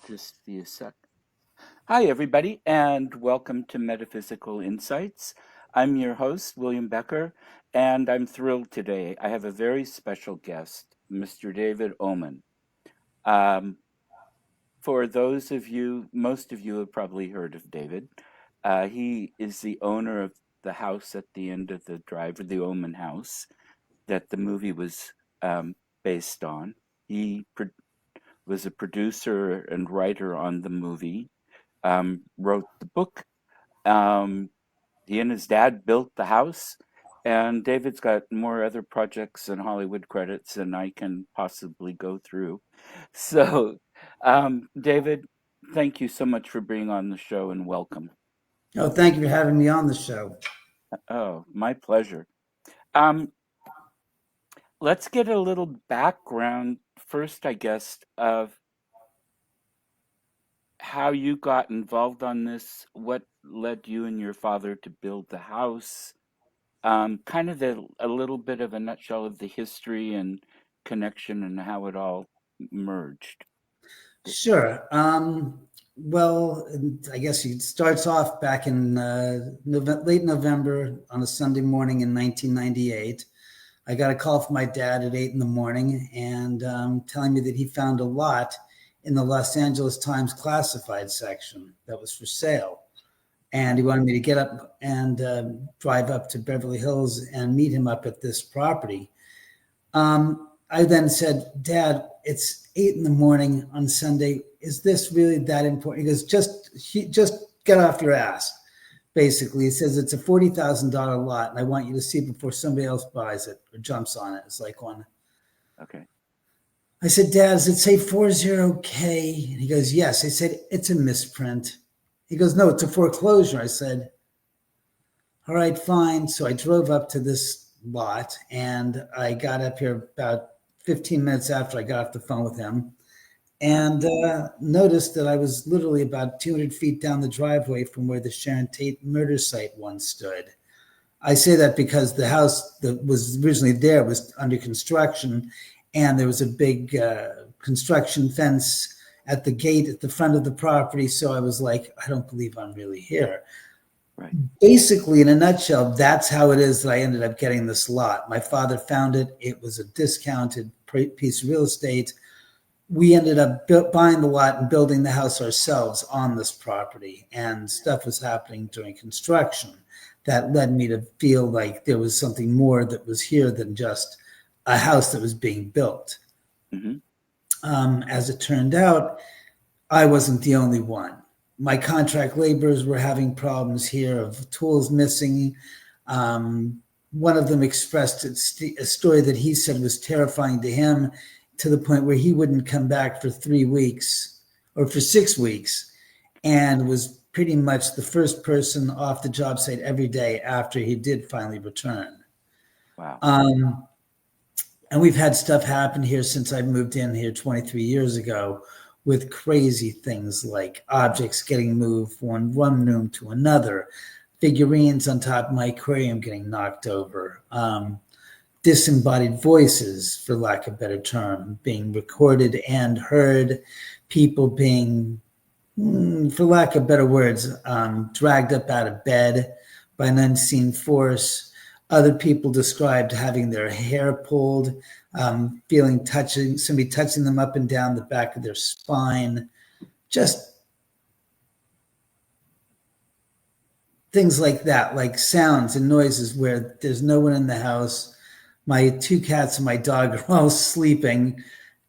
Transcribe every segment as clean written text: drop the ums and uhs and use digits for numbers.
Just be a sec. Hi, everybody, and welcome to Metaphysical Insights. I'm your host, William Becker, and I'm thrilled today. I have a very special guest, Mr. David Oman. Um, for those of you, most of you have probably heard of David. He is the owner of the house at the end of the drive, or the Oman House, that the movie was based on. He was a producer and writer on the movie, wrote the book. Um, he and his dad built the house, and David's got more other projects and Hollywood credits than I can possibly go through. So, David, thank you so much for being on the show and welcome. Oh, thank you for having me on the show. Oh, my pleasure. Um, let's get a little background first, I guess, of how you got involved on this, what led you and your father to build the house, kind of a little bit of a nutshell of the history and connection and how it all merged. Sure. Well, I guess it starts off back in late November on a Sunday morning in 1998. I got a call from my dad at 8 in the morning and telling me that he found a lot in the Los Angeles Times classified section that was for sale. And he wanted me to get up and drive up to Beverly Hills and meet him up at this property. I then said, Dad, it's 8 in the morning on Sunday. Is this really that important? He goes, just get off your ass. Basically, he says it's a $40,000 lot, and I want you to see it before somebody else buys it or jumps on it. It's like one. Okay. I said, Dad, does it say 40K? And he goes, yes. I said, it's a misprint. He goes, no, it's a foreclosure. I said, all right, fine. So I drove up to this lot, and I got up here about 15 minutes after I got off the phone with him, and noticed that I was literally about 200 feet down the driveway from where the Sharon Tate murder site once stood. I say that because the house that was originally there was under construction, and there was a big construction fence at the gate at the front of the property. So I was like, I don't believe I'm really here. Right. Basically, in a nutshell, that's how it is that I ended up getting this lot. My father found it. It was a discounted piece of real estate. We ended up buying the lot and building the house ourselves on this property, and stuff was happening during construction that led me to feel like there was something more that was here than just a house that was being built. Mm-hmm. As it turned out, I wasn't the only one. My contract laborers were having problems here of tools missing. One of them expressed a story that he said was terrifying to him, to the point where he wouldn't come back for 3 weeks or for 6 weeks, and was pretty much the first person off the job site every day after he did finally return. Wow. And we've had stuff happen here since I moved in here 23 years ago, with crazy things like objects getting moved from one room to another, figurines on top of my aquarium getting knocked over, disembodied voices, for lack of a better term, being recorded and heard, people being, for lack of better words, dragged up out of bed by an unseen force. Other people described having their hair pulled, somebody touching them up and down the back of their spine, just things like that, like sounds and noises where there's no one in the house. My 2 cats and my dog are all sleeping,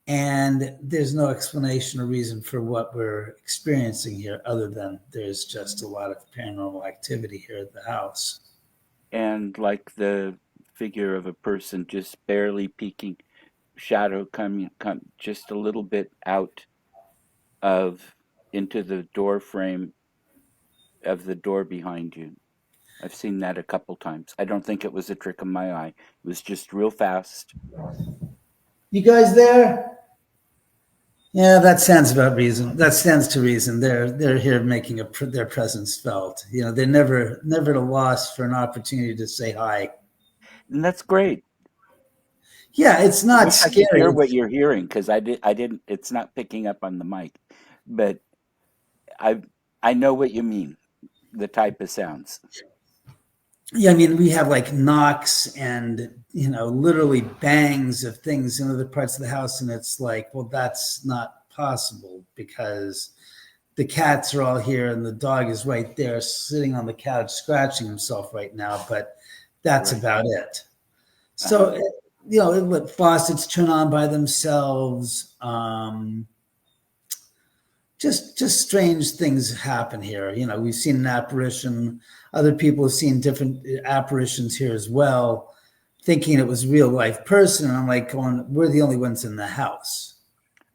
and there's no explanation or reason for what we're experiencing here other than there's just a lot of paranormal activity here at the house. And like the figure of a person just barely peeking, shadow coming just a little bit out of into the door frame of the door behind you. I've seen that a couple times. I don't think it was a trick of my eye. It was just real fast. You guys there? Yeah, that stands about reason. That stands to reason. They're here making their presence felt. You know, they're never at a loss for an opportunity to say hi. And that's great. Yeah, it's I not wish I could hear scary. what you're hearing because I didn't, it's not picking up on the mic. but I I know what you mean. The type of sounds. Yeah, I mean, we have like knocks and, literally bangs of things in other parts of the house. And it's like, well, that's not possible because the cats are all here and the dog is right there sitting on the couch scratching himself right now. But that's Right. about it. Uh-huh. So, let faucets turn on by themselves. Just strange things happen here. We've seen an apparition. Other people have seen different apparitions here as well, thinking it was a real life person. And I'm like, going, we're the only ones in the house.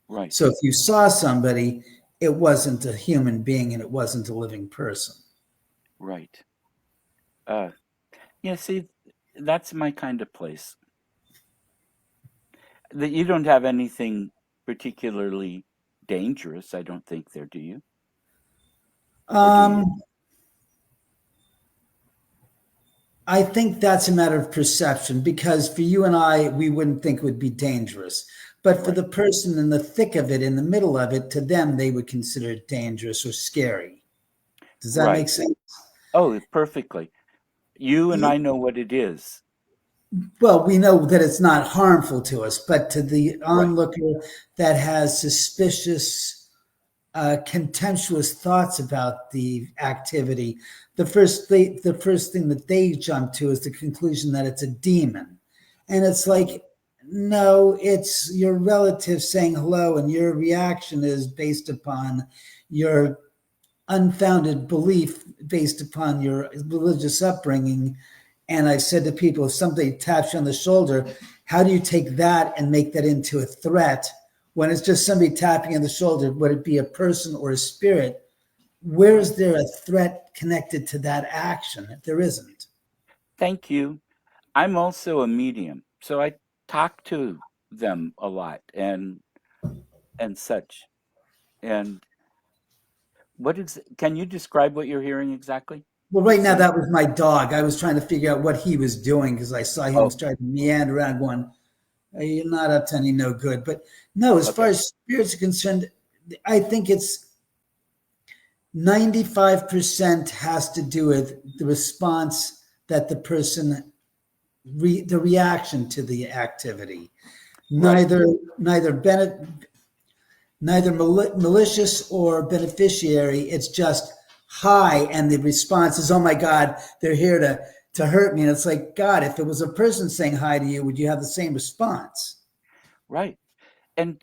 Right. So if you saw somebody, it wasn't a human being and it wasn't a living person. Right. Uh yeah, see, that's my kind of place. That you don't have anything particularly dangerous, I don't think there, do you? Or do you? Um, I think that's a matter of perception because for you and I, we wouldn't think it would be dangerous. But for Right. the person in the thick of it, in the middle of it, to them, they would consider it dangerous or scary. Does that make Right. sense? Oh, perfectly. You and Yeah. I know what it is. Well, we know that it's not harmful to us, but to the Right. onlooker that has suspicious, contemptuous thoughts about the activity, the first thing that they jump to is the conclusion that it's a demon, and it's Oh, like, no, it's your relative saying hello, and your reaction is based upon your unfounded belief based upon your religious upbringing. And I've said to people, if somebody taps you on the shoulder, how do you take that and make that into a threat when it's just somebody tapping on the shoulder? Would it be a person or a spirit? Where right. is there a threat connected to that action if there isn't? Thank you. I'm also a medium, so I talk to them a lot and such. And can you describe what you're hearing exactly? Well, right Just now so. that was my dog. I was trying to figure out what he was doing because I saw him Oh, start to meander around going, you're not up to any no good. But no, as far okay. as spirits are concerned, I think it's 95% has to do with the response that the person, the reaction to the activity. Right. Neither, neither, neither malicious or beneficiary. It's just hi. And the response is, oh my God, they're here to hurt me. And it's like, God, if it was a person saying hi to you, would you have the same response? Right. And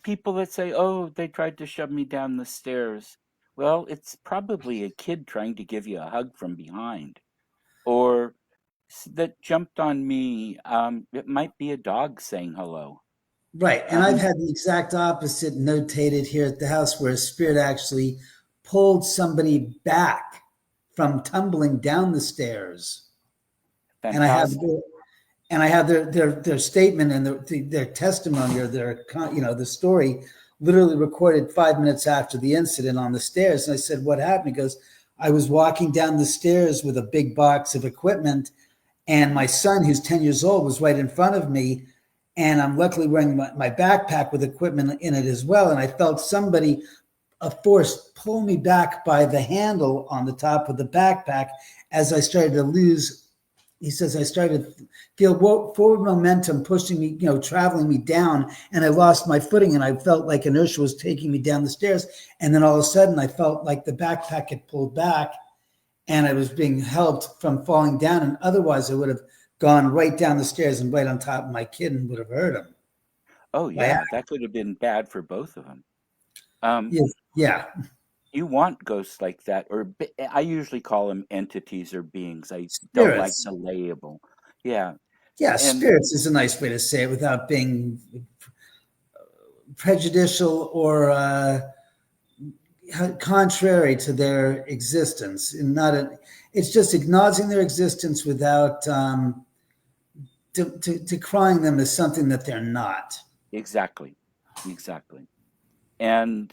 people that say, "Oh, they tried to shove me down the stairs." Well, it's probably a kid trying to give you a hug from behind, or that jumped on me. It might be a dog saying hello. Right. And I've Um, had the exact opposite notated here at the house where a spirit actually pulled somebody back from tumbling down the stairs. And I have Fantastic. their statement and their testimony or their the story literally recorded 5 minutes after the incident on the stairs. And I said, "What happened?" He goes, "I was walking down the stairs with a big box of equipment, and Hmm. my son, who's 10 years old, was right in front of me. And I'm luckily wearing my backpack with equipment in it as well. And I felt somebody, a force, pull me back by the handle on the top of the backpack as I started to lose." He says, "I started to feel forward momentum pushing me, traveling me down, and I lost my footing, and I felt like inertia was taking me down the stairs. And then all of a sudden, I felt like the backpack had pulled back, and I was being helped from falling down. And otherwise, I would have gone right down the stairs and right on top of my kid and would have hurt him Oh by yeah, that could have been bad for both of them. Um, accident." Yeah, you want ghosts like that, or I usually call them entities or beings. I don't like spirits. the label. Yeah, Yeah, and spirits is a nice way to say it without being prejudicial or contrary to their existence. And not a, it's just acknowledging their existence without decrying them as something that they're not. exactly, exactly. And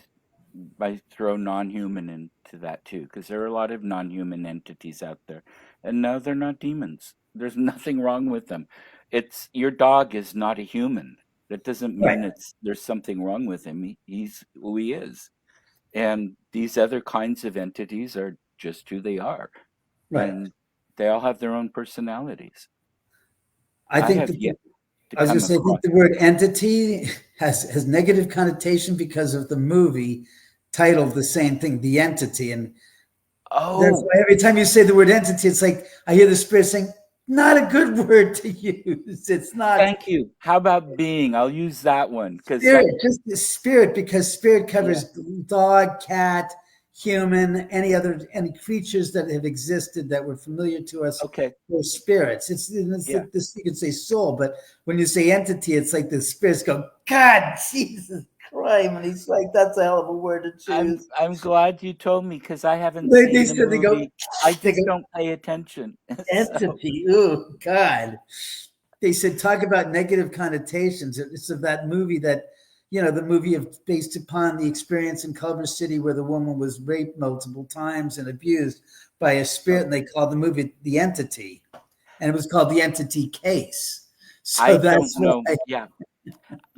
I throw non-human into that too, because there are a lot of non-human entities out there. And no, they're not demons. There's nothing wrong with them. It's your dog is not a human. That doesn't Right. mean it's there's something wrong with him. He's who he is. And these other kinds of entities are just who they are. Right. And they all have their own personalities. I I think have that yet to I was going come to say, I think across. the word entity has negative connotation because of the movie titled the same thing, The Entity. And that's Oh, why every time you say the word entity, it's like I hear the spirit saying, not a good word to use. It's not thank you. How about being? I'll use that one because spirit, that, just the spirit, because spirit yeah, covers dog, cat, human, any creatures that have existed that were familiar to us. okay, They're spirits. It's yeah. this you could say soul, but when you say entity, it's like the spirits go, God, Jesus Christ, and he's like, that's a hell of a word to choose. I'm glad you told me because I haven't They seen the said they go, movie. I they just go don't pay attention. So, entity. Oh God. They said talk about negative connotations. It's of that movie that, the movie of based upon the experience in Culver City where the woman was raped multiple times and abused by a spirit, oh, and they called the movie The Entity, and it was called The Entity Case. So I don't that's know. why. Yeah,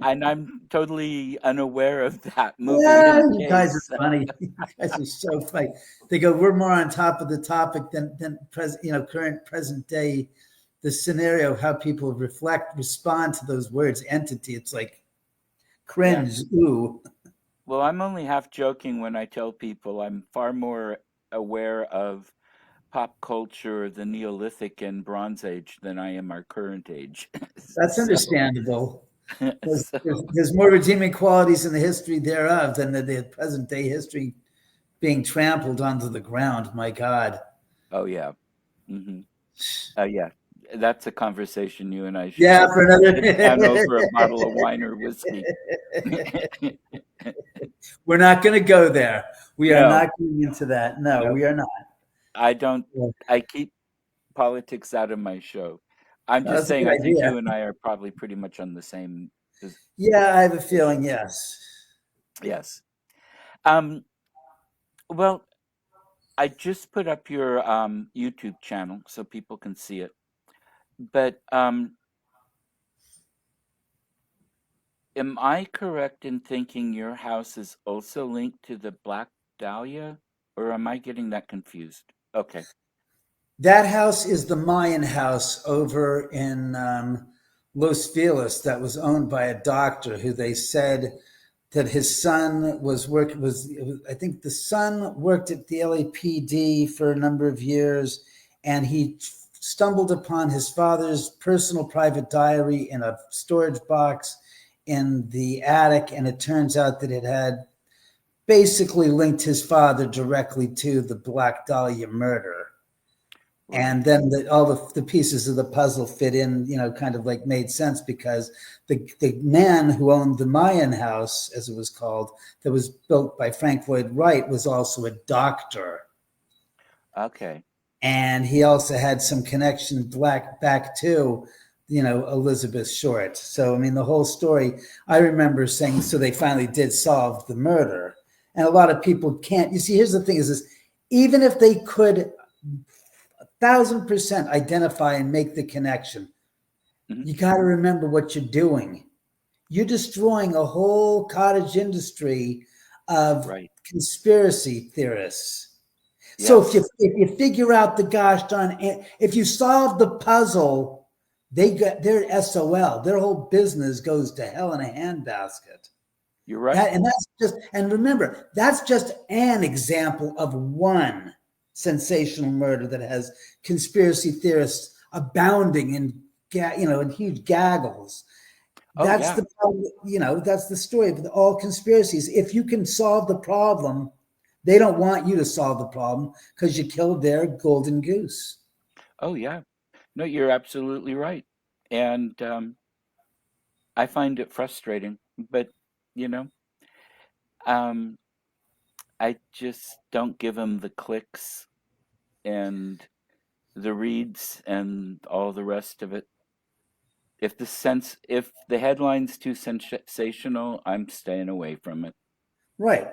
and I'm totally unaware of that movie Yeah, in you guys are case. funny. You guys are so funny. They go, we're more on top of the topic than current present day, the scenario of how people respond to those words, entity. It's like Yeah. cringe. Ooh, Well, I'm only half joking when I tell people I'm far more aware of pop culture, the Neolithic and Bronze Age than I am our current age. that's So, understandable. so, There's more redeeming qualities in the history thereof than the present day history being trampled onto the ground. My God. oh yeah. Hmm. Yeah. That's a conversation you and I should Yeah, probably for another. sit down over a bottle of wine or whiskey. We're not going to go there. We are No, not going into that. No, no, we are not. I don't. I keep politics out of my show. I'm just That's a saying, good I think idea. you and I are probably pretty much on the same Yeah, I have a feeling, position. yes. Yes. Um, well, I just put up your YouTube channel so people can see it. But am I correct in thinking your house is also linked to the Black Dahlia, or am I getting that confused? Okay. That house is the Mayan house over in Los Feliz that was owned by a doctor who they said that his son I think the son worked at the LAPD for a number of years, and he stumbled upon his father's personal private diary in a storage box in the attic, and it turns out that it had basically linked his father directly to the Black Dahlia murder. Right. And then all the pieces of the puzzle fit in, kind of like made sense because the man who owned the Mayan house, as it was called, that was built by Frank Lloyd Wright, was also a doctor. Okay. And he also had some connection back to, Elizabeth Short. So, I mean, the whole story, I remember saying, so they finally did solve the murder. And a lot of people can't, you see, here's the thing is this, even if they could 1,000% identify and make the connection. Hmm. You got to remember what you're doing. You're destroying a whole cottage industry of Right. conspiracy theorists. So Yes. if you figure out the gosh darn, if you solve the puzzle, they got their SOL. Their whole business goes to hell in a handbasket. You're right. And remember, that's just an example of one sensational murder that has conspiracy theorists abounding in huge gaggles. Oh, That's yeah. the problem, that's the story of all conspiracies. If you can solve the problem, they don't want you to solve the problem because you killed their golden goose. Oh, yeah. No, you're absolutely right. And I find it frustrating, but you know, um, I just don't give them the clicks and the reads and all the rest of it. If the headline's too sensational, I'm staying away from it. Right.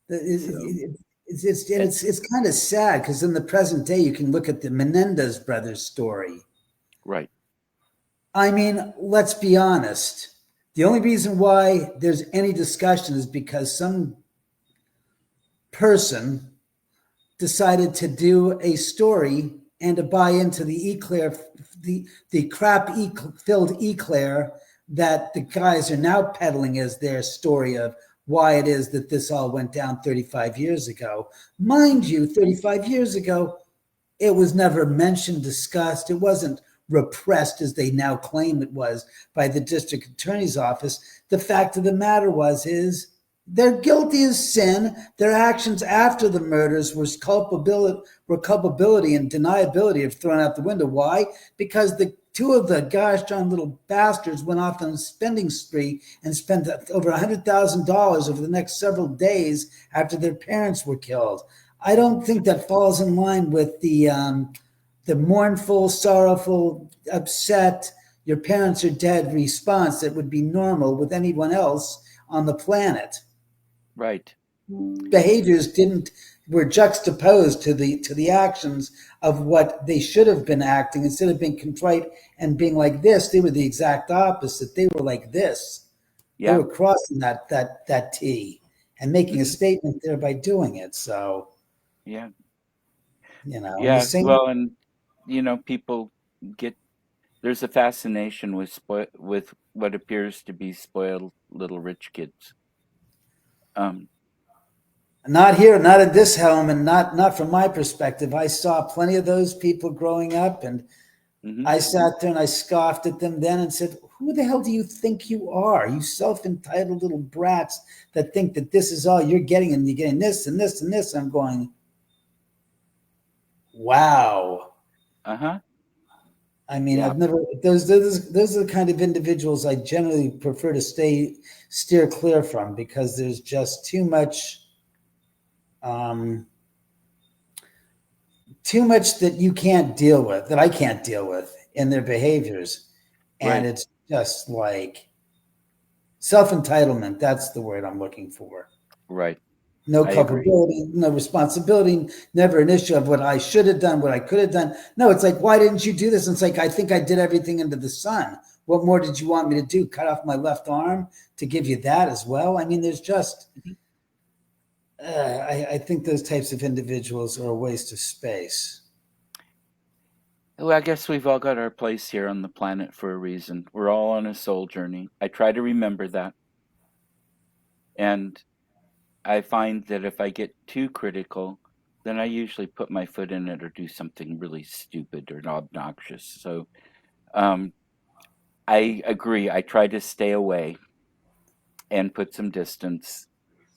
So, and It's kind of sad because in the present day you can look at the Menendez brothers story. right. I mean, let's be honest. The only reason why there's any discussion is because some person decided to do a story and to buy into the eclair, the crap filled eclair that the guys are now peddling as their story of why it is that this all went down 35 years ago. Mind you, 35 years ago, it was never mentioned, discussed. It wasn't repressed as they now claim it was by the district attorney's office. The fact of the matter is they're guilty as sin. Their actions after the murders were culpability and deniability of thrown out the window. Why? Because the two of the gosh darn little bastards went off on a spending spree and spent over $100,000 over the next several days after their parents were killed. I don't think that falls in line with the mournful, sorrowful, upset, your parents are dead response that would be normal with anyone else on the planet. Right. Behaviors didn't were juxtaposed to the actions of what they should have been acting. Instead of being contrite and being like this, they were the exact opposite. They were like this. They Yeah. were crossing that T and making a Hmm. statement there by doing it. So, Yeah. and the Yeah. same. Well, and people get there's a fascination with what appears to be spoiled little rich kids. Um. Not here, not at this home, and not from my perspective. I saw plenty of those people growing up, and Hmm. I sat there and I scoffed at them then and said, "Who the hell do you think you are? You self-entitled little brats that think that this is all you're getting, and you're getting this and this and this." I'm going, wow. Uh huh. I mean, Yeah. I've never those are the kind of individuals I generally prefer to steer clear from because there's just um, too much that you can't deal with, that I can't deal with in their behaviors. And Right. it's just like self entitlement. That's the word I'm looking for. Right. No I agree. culpability, no responsibility, never an issue of what I should have done, what I could have done. No, it's like, why didn't you do this? And it's like, I think I did everything under the sun. What more did you want me to do? Cut off my left arm to give you that as well? I mean, there's just, Mhm. I think those types of individuals are a waste of space. Well, I guess we've all got our place here on the planet for a reason. We're all on a soul journey. I try to remember that. And I find that if I get too critical, then I usually put my foot in it or do something really stupid or obnoxious. So um, I agree. I try to stay away and put some distance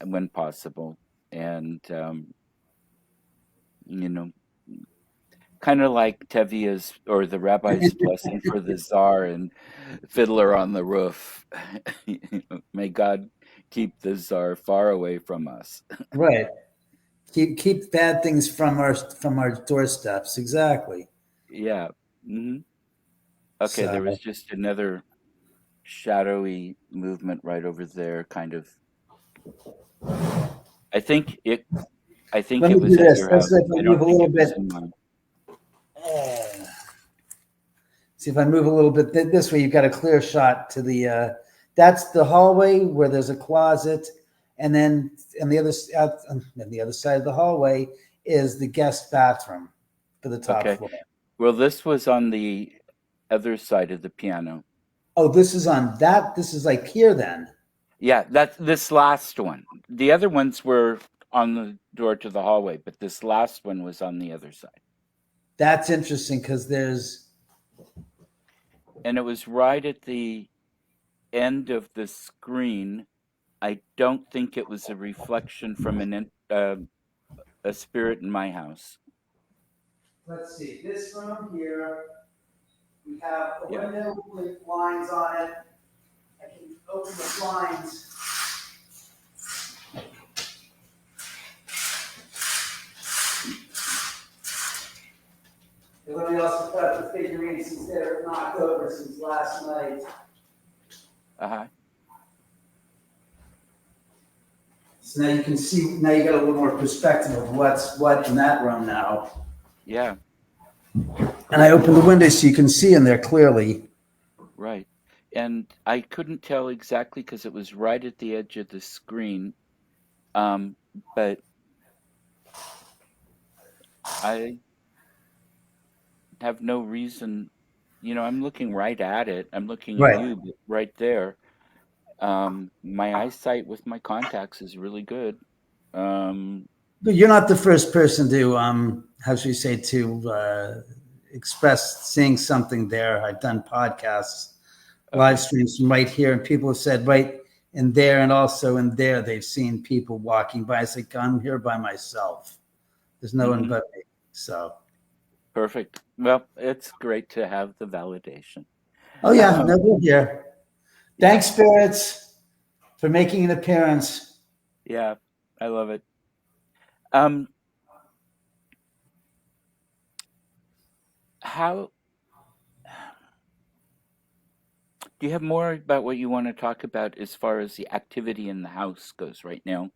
when possible. And, you know, kind of like Tevia's or the rabbi's blessing for the czar and Fiddler on the Roof. May God keep the czar far away from us. Right. Keep bad things from our doorsteps. Exactly. Yeah. Hmm. Okay, there was So just another shadowy movement right over there, kind of. I think it. I think let it me do was at this. your Let's house. see if I I move don't a think little it was bit. in mine. Uh, See if I move a little bit this way. You've got a clear shot to the. That's the hallway where there's a closet, and then on the other side of the hallway is the guest bathroom for the top Okay. floor. Well, this was on the other side of the piano. Oh, this is on that. This is like here then. Yeah, that's this last one. The other ones were on the door to the hallway, but this last one was on the other side. That's interesting because there's. And it was right at the end of the screen. I don't think it was a reflection from a spirit in my house. Let's see. This room here, we have a Yeah. window with blinds on it. I can open the blinds. Everybody else has got the figurines since they're knocked over since last night. Uh-huh. So now you can see, now you got a little more perspective of what's what in that room now. Yeah, And I opened the window so you can see in there clearly. right. And I couldn't tell exactly because it was right at the edge of the screen. Um, but I have no reason, I'm looking right at it. I'm looking at Right. you right there. My eyesight with my contacts is really good. Um, But you're not the first person to, how should we say, to express seeing something there. I've done podcasts, live okay. streams from right here, and people have said right in there and also in there they've seen people walking by. I say, I'm here by myself. There's no one Hmm. but me. So, Perfect. Well, it's great to have the validation. oh yeah, Um, no, we're here. yeah, Thanks, spirits, for making an appearance. yeah, I love it. Um, how do you have more about what you want to talk about as far as the activity in the house goes right now?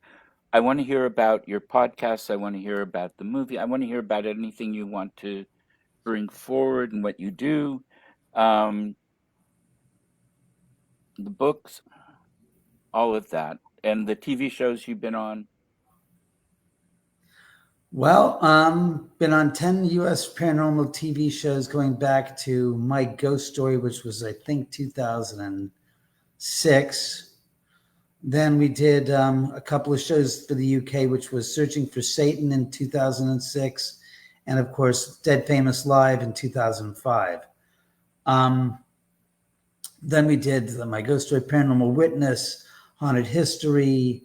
I want to hear about your podcasts. I want to hear about the movie. I want to hear about anything you want to bring forward and what you do. Um, the books, all of that, and the TV shows you've been on. Well, been on 10 US paranormal TV shows going back to My Ghost Story, which was, I think, 2006. Then we did a couple of shows for the UK, which was Searching for Satan in 2006, and of course, Dead Famous Live in 2005. Um, then we did My Ghost Story, Paranormal Witness, Haunted History,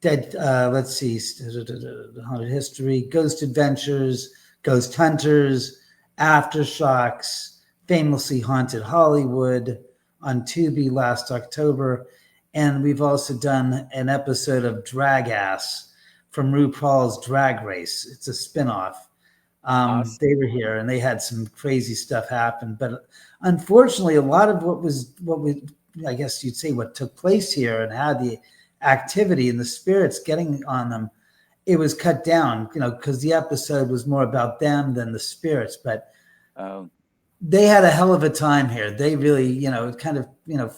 Dead. Let's see, Haunted History, Ghost Adventures, Ghost Hunters, Aftershocks, Famously Haunted Hollywood on Tubi last October, and we've also done an episode of Drag Ass from RuPaul's Drag Race. It's a spinoff. Awesome. They were here and they had some crazy stuff happen, but unfortunately, a lot of what we, I guess you'd say, what took place here and had the activity and the spirits getting on them, it was cut down, because the episode was more about them than the spirits. But Oh, they had a hell of a time here. They really, it kind of,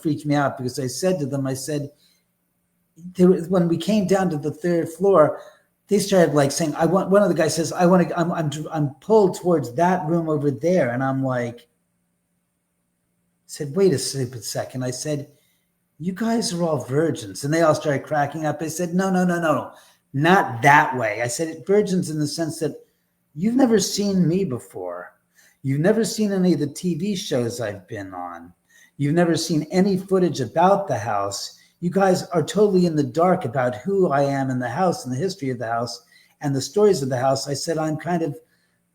freaked me out because I said to them, I said, when we came down to the third floor, they started like saying, I want, one of the guys says, I want to, I'm pulled towards that room over there. And I'm like, said, wait a stupid second. I said, you guys are all virgins. And they all started cracking up. I said, no, no, no, no, not that way. I said, virgins in the sense that you've never seen me before. You've never seen any of the TV shows I've been on. You've never seen any footage about the house. You guys are totally in the dark about who I am in the house and the history of the house and the stories of the house. I said, I'm kind of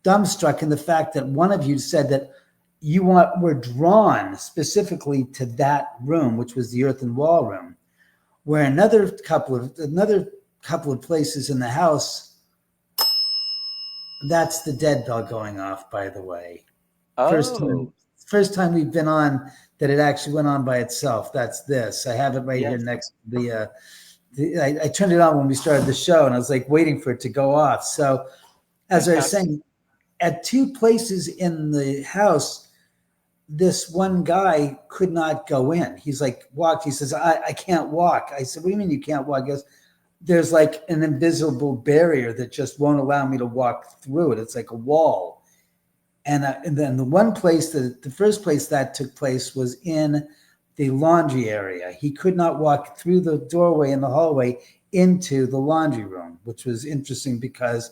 dumbstruck in the fact that one of you said that were drawn specifically to that room, which was the earthen wall room, where another couple of places in the house, that's the dead bell going off, by the way. First time oh, first time we've been on that it actually went on by itself. That's this. I have it right here yes, next to I turned it on when we started the show and I was like waiting for it to go off. So as I was fantastic. saying, at two places in the house, this one guy could not go in. He's like, walked. He says, I can't walk. I said, what do you mean you can't walk? He goes, there's like an invisible barrier that just won't allow me to walk through it. It's like a wall. And then the first place that took place was in the laundry area. He could not walk through the doorway in the hallway into the laundry room, which was interesting because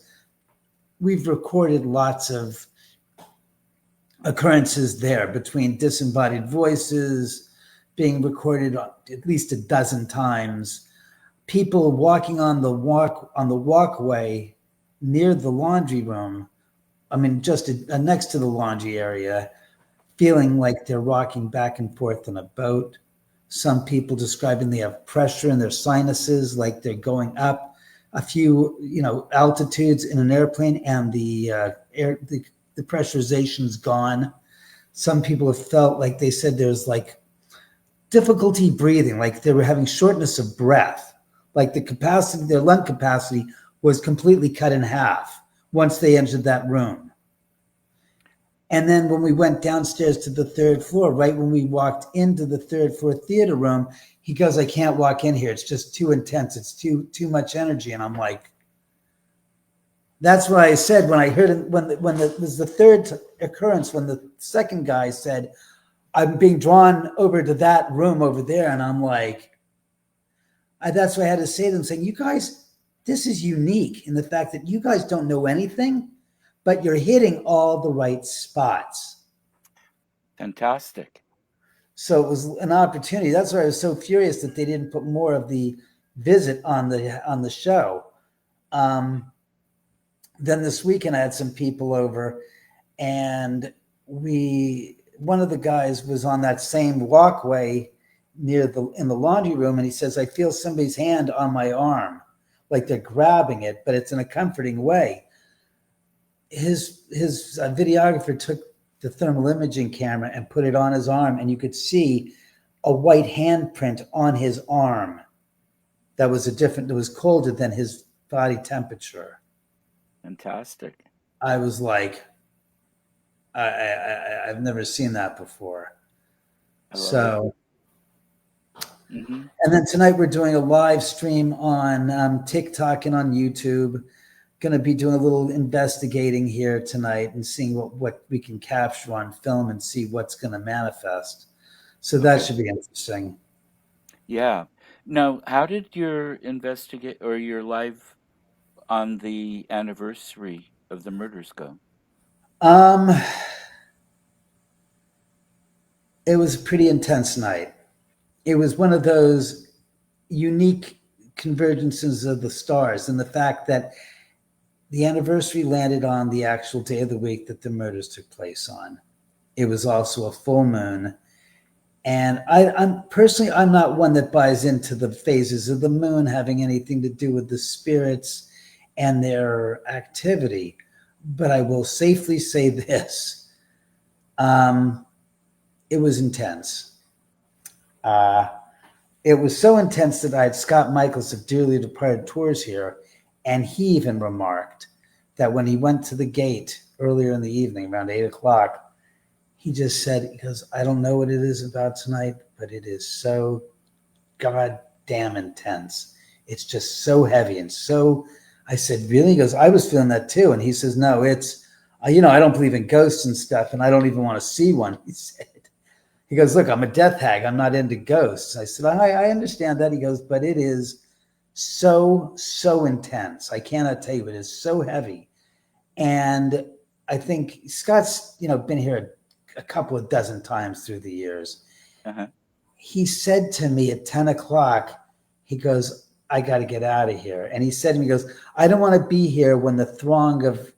we've recorded lots of occurrences there between disembodied voices being recorded at least a dozen times, people walking on the walkway near the laundry room. I mean, just next to the laundry area, feeling like they're rocking back and forth in a boat. Some people describing they have pressure in their sinuses, like they're going up a few, altitudes in an airplane, and the pressurization's gone. Some people have felt like they said there's like difficulty breathing, like they were having shortness of breath, like their lung capacity was completely cut in half once they entered that room. And then when we went downstairs to the third floor, right when we walked into the third floor theater room, he goes, I can't walk in here. It's just too intense. It's too much energy. And I'm like, That's what I said when I heard it, when was the third occurrence, when the second guy said, I'm being drawn over to that room over there. And I'm like, that's what I had to say to them, saying, you guys, this is unique in the fact that you guys don't know anything, but you're hitting all the right spots. Fantastic. So it was an opportunity. That's why I was so furious that they didn't put more of the visit on the show. Um, then this weekend I had some people over, and one of the guys was on that same walkway in the laundry room, and he says, I feel somebody's hand on my arm, like they're grabbing it, but it's in a comforting way. His videographer took the thermal imaging camera and put it on his arm, and you could see a white handprint on his arm that was colder than his body temperature. Fantastic. I was like, I've never seen that before. So, mm-hmm. And then tonight we're doing a live stream on TikTok and on YouTube. Going to be doing a little investigating here tonight and seeing what we can capture on film and see what's going to manifest. So that should be interesting. Yeah. Now, how did your your live on the anniversary of the murders go? It was a pretty intense night. It was one of those unique convergences of the stars, and the fact that the anniversary landed on the actual day of the week that the murders took place on. It was also a full moon. And I'm personally, I'm not one that buys into the phases of the moon having anything to do with the spirits and their activity. But I will safely say this. It was intense. It was so intense that I had Scott Michaels of Dearly Departed Tours here, and he even remarked that when he went to the gate earlier in the evening, around 8 o'clock, he just said, he goes, I don't know what it is about tonight, but it is so goddamn intense. It's just so heavy and so, I said, really? He goes, I was feeling that too. And he says, no, it's, I don't believe in ghosts and stuff, and I don't even want to see one, he said. He goes, look, I'm a death hag. I'm not into ghosts. I said, I understand that. He goes, but it is so intense. I cannot tell you, it is so heavy. And I think Scott's, been here a couple of dozen times through the years. Uh-huh. He said to me at 10 o'clock, he goes, I got to get out of here. And he said to me, he goes, I don't want to be here when the throng of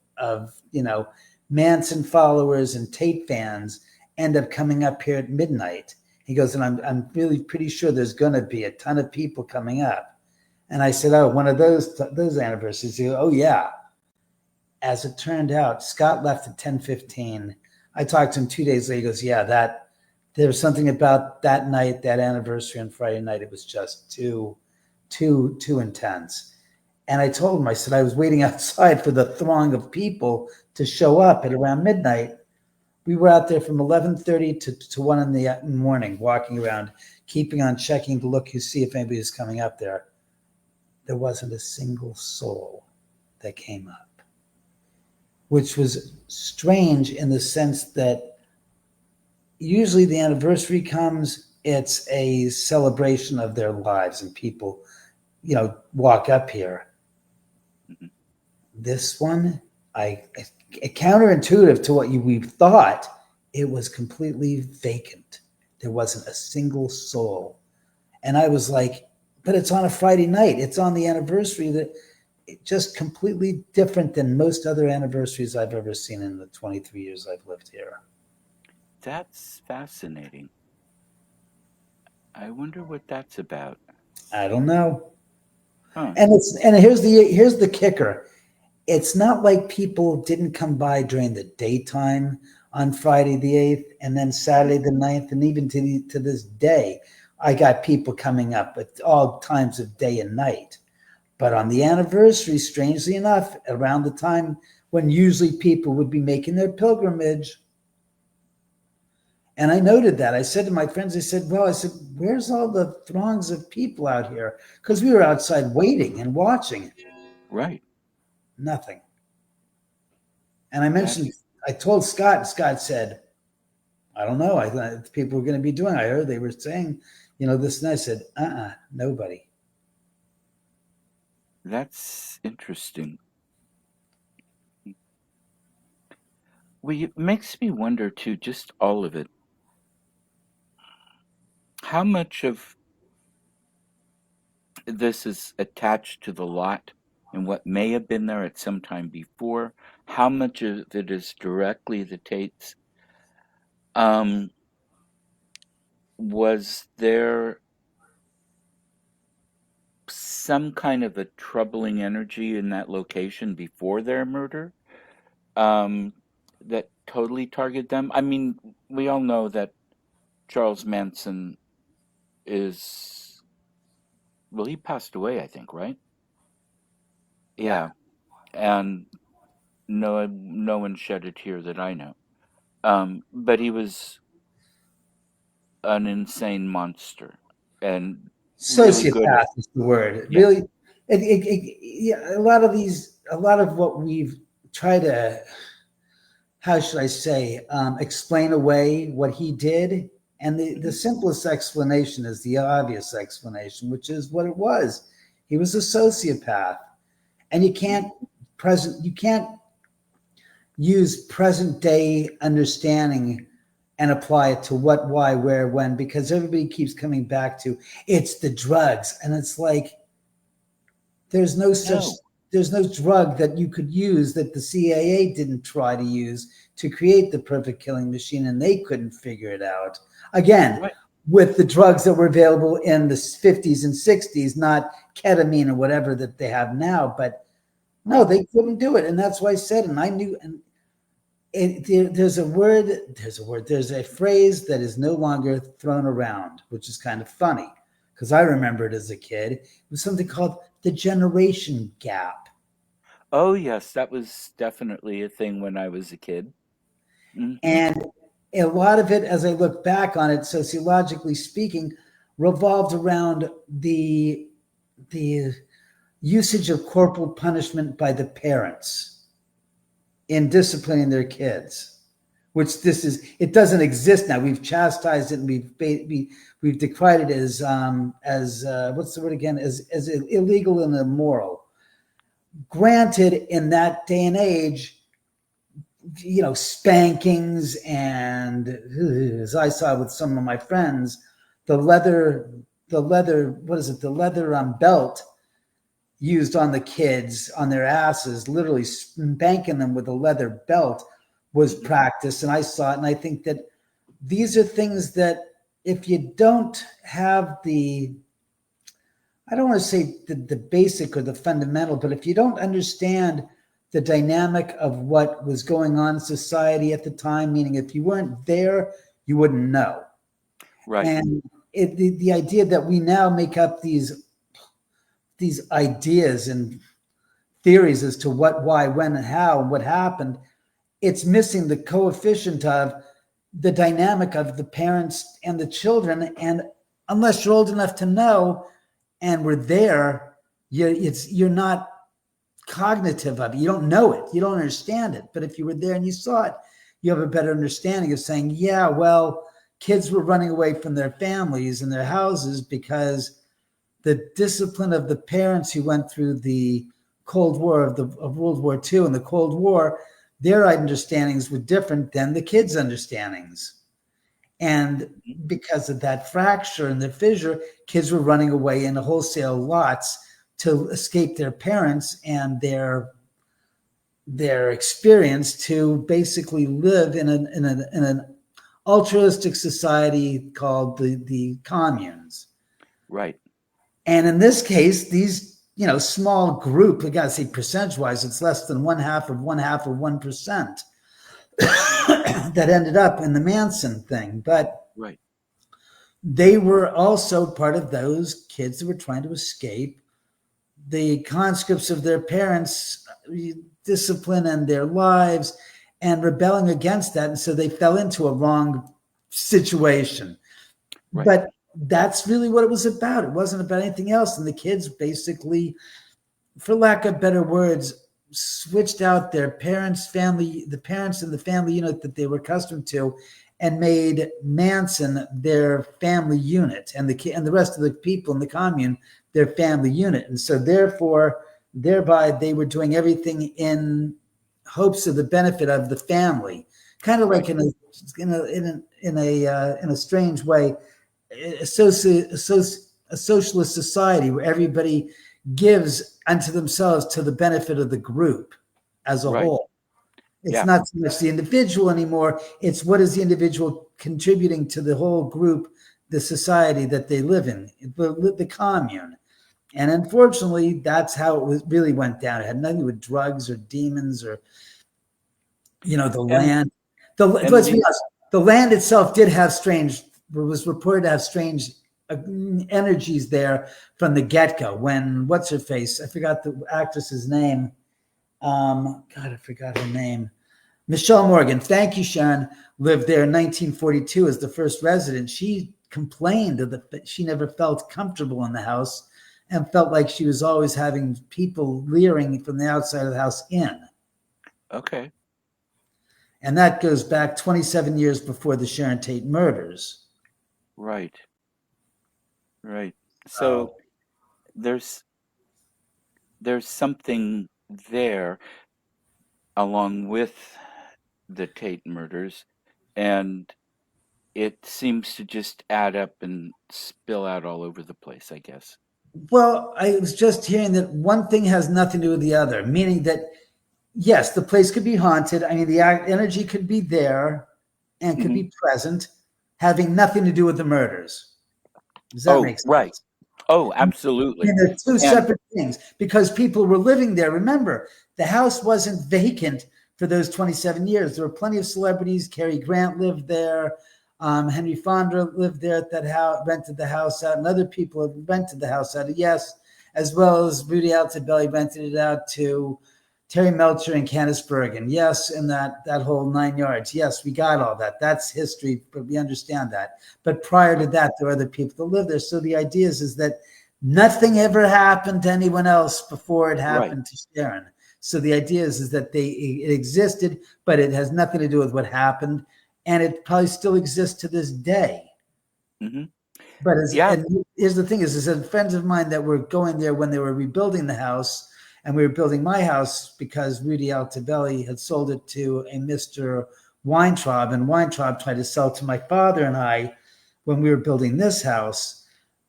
Manson followers and Tate fans end up coming up here at midnight. He goes, and I'm really pretty sure there's going to be a ton of people coming up. And I said, oh, one of those anniversaries. He goes, oh, yeah. As it turned out, Scott left at 10:15. I talked to him 2 days later. He goes, yeah, there was something about that night, that anniversary on Friday night. It was just too intense. And I told him, I said, I was waiting outside for the throng of people to show up at around midnight. We were out there from 11:30 to 1 in the morning, walking around, keeping on checking to look to see if anybody was coming up there. There wasn't a single soul that came up, which was strange in the sense that usually the anniversary comes, it's a celebration of their lives and people, walk up here. Mm-hmm. This one, counterintuitive to what we thought, it was completely vacant. There wasn't a single soul. And I was like, but it's on a Friday night. It's on the anniversary. That it just completely different than most other anniversaries I've ever seen in the 23 years I've lived here. That's fascinating. I wonder what that's about. I don't know. Huh. And here's the kicker. It's not like people didn't come by during the daytime on Friday the 8th and then Saturday the 9th, and even to this day, I got people coming up at all times of day and night. But on the anniversary, strangely enough, around the time when usually people would be making their pilgrimage, and I noted that. I said to my friends, I said, where's all the throngs of people out here? Because we were outside waiting and watching. Right. Nothing. And I mentioned, That's I told Scott, and Scott said, I don't know. I thought people were going to be doing. I heard they were saying, this, and I said, nobody. that's interesting. Well, it makes me wonder too, just all of it. How much of this is attached to the lot and what may have been there at some time before? How much of it is directly the Tates? Um, was there some kind of a troubling energy in that location before their murder? Um, that totally targeted them? I mean, we all know that Charles Manson is, well, he passed away, I think, right? Yeah. Yeah, and no one shed a tear that I know. But he was an insane monster and really good at, Sociopath is the word. yeah, Really, yeah, a lot of what we've tried to, how should I say, explain away what he did. And the mhm, simplest explanation is the obvious explanation, which is what it was. He was a sociopath. And mhm. you can't use present day understanding and apply it to what, why, where, when, because everybody keeps coming back to it's the drugs. And it's like, there's no such No, there's no drug that you could use that the CIA didn't try to use to create the perfect killing machine, and they couldn't figure it out. Again, right, with the drugs that were available in the 50s and 60s, not ketamine or whatever that they have now, but no, right. they couldn't do it. And that's why I said, and I knew, and there's a phrase that is no longer thrown around, which is kind of funny because I remember it as a kid. It was something called the generation gap. Oh, yes, that was definitely a thing when I was a kid. Hmm. And a lot of it, as I look back on it, sociologically speaking, revolved around the usage of corporal punishment by the parents in disciplining their kids. Which it doesn't exist now. We've chastised it and we've decried it as what's the word again, as illegal and immoral. Granted, in that day and age, spankings and, as I saw with some of my friends, the leather, what is it? The leather belt used on the kids on their asses, literally spanking them with a leather belt was Hmm. practiced. And I saw it. And I think that these are things that if you don't have I don't want to say the basic or the fundamental, but if you don't understand the dynamic of what was going on in society at the time, meaning if you weren't there, you wouldn't know. Right. And the idea that we now make up these ideas and theories as to what, why, when, and how, and what happened, it's missing the coefficient of the dynamic of the parents and the children. And unless you're old enough to know and were there, you're not cognitive of it. You don't know it. You don't understand it. But if you were there and you saw it, you have a better understanding of saying, yeah, well, kids were running away from their families and their houses because the discipline of the parents who went through the Cold War of World War II and the Cold War, their understandings were different than the kids' understandings. And Mhm. because of that fracture and the fissure, kids were running away in wholesale lots to escape their parents and their experience to basically live in an altruistic society called the communes. Right. And in this case, these small group, I gotta say percentage wise, it's less than one half of 1% that ended up in the Manson thing. But Right. they were also part of those kids that were trying to escape the conscripts of their parents' discipline and their lives and rebelling against that. And so they fell into a wrong situation. Right. But that's really what it was about. It wasn't about anything else. And the kids basically, for lack of better words, switched out their parents' family, the parents in the family unit that they were accustomed to, and made Manson their family unit, and the rest of the people in the commune their family unit. And so, therefore, thereby they were doing everything in hopes of the benefit of the family, kind of like Right. in a strange way, a socialist society where everybody gives unto themselves to the benefit of the group as a Right. whole. It's Yeah. not so much the individual anymore. It's what is the individual contributing to the whole group, the society that they live in, the commune. And unfortunately, that's how it really went down. It had nothing to do with drugs or demons or the And land. and Let's be the honest, the land itself did have strange, was reported to have strange energies there from the get-go. When what's her face? I forgot the actress's name. God, I forgot her name. Michelle Morgan. Thank you, Sharon. Lived there in 1942 as the first resident. She complained that she never felt comfortable in the house and felt like she was always having people leering from the outside of the house in. okay. And that goes back 27 years before the Sharon Tate murders. Right. Right. So Oh, there's there's something there along with the Tate murders, and it seems to just add up and spill out all over the place, I guess. well, I was just hearing that one thing has nothing to do with the other, meaning that, yes, the place could be haunted. I mean, the energy could be there and could Hmm. be present, having nothing to do with the murders. Does that Oh, make right. sense? Oh, I absolutely. mean, they're two And separate things because people were living there. Remember, the house wasn't vacant for those 27 years. There were plenty of celebrities. Cary Grant lived there. Henry Fonda lived there at that house, rented the house out, and other people have rented the house out. Yes, as well as Rudy Altobelli rented it out to Terry Melcher and Candice Bergen. Yes, and that whole 9 yards. Yes, we got all that. That's history, but we understand that. But prior to right, that, there were other people that lived there. So the idea is that nothing ever happened to anyone else before it right. happened to Sharon. So the idea is that it existed, but it has nothing to do with what happened, and it probably still exists to this day. Hmm. But Yeah. here's the thing: is that friends of mine that were going there when they were rebuilding the house, and we were building my house because Rudy Altobelli had sold it to a Mister Weintraub, and Weintraub tried to sell it to my father and I when we were building this house.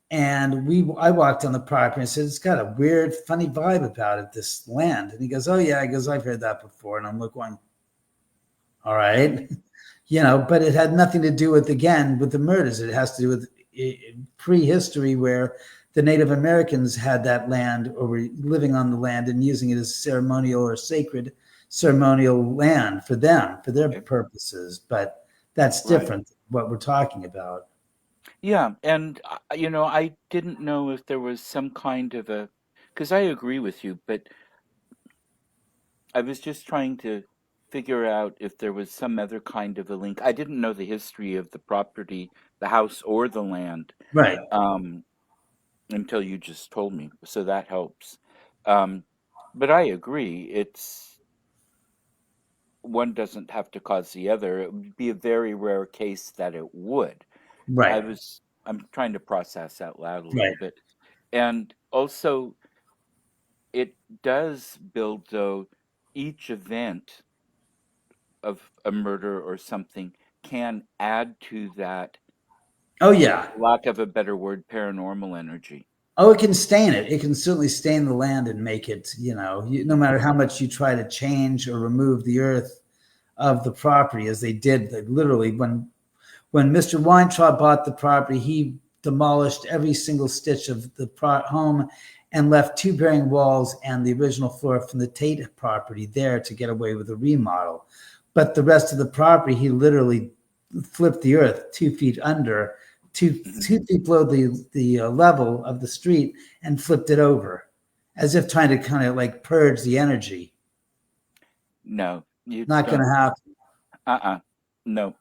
And I walked on the property and said, it's got a weird, funny vibe about it, this land. And he goes, oh, yeah. He goes, I've heard that before. And I'm like, going, all Right. right. But it had nothing to do with, again, with the murders. It has to do with prehistory where the Native Americans had that land or were living on the land and using it as ceremonial or sacred ceremonial land for them, for their Okay. purposes. But that's Right. different, what we're talking about. Yeah. And, I didn't know if there was some kind of a, because I agree with you, but I was just trying to figure out if there was some other kind of a link. I didn't know the history of the property, the house or the land, Right. um, until you just told me. So that helps. Um, but I agree. It's one doesn't have to cause the other. It would be a very rare case that it would. Right. I'm trying to process out loud a Right. little bit. And also, it does build, though, each event of a murder or something can add to that, Oh, yeah. lack of a better word, paranormal energy. Oh, it can stain it. It can certainly stain the land and make it, no Hmm. matter how much you try to change or remove the earth of the property, as they did. Literally, when Mr. Weintraub bought the property, he demolished every single stitch of the home and left two bearing walls and the original floor from the Tate property there to get away with a remodel. But the rest of the property, he literally flipped the earth 2 feet under, two Hmm. 2 feet below the level of the street, and flipped it over, as if trying to kind of like purge the energy. No, you Not going don't. to happen. Uh-uh. No,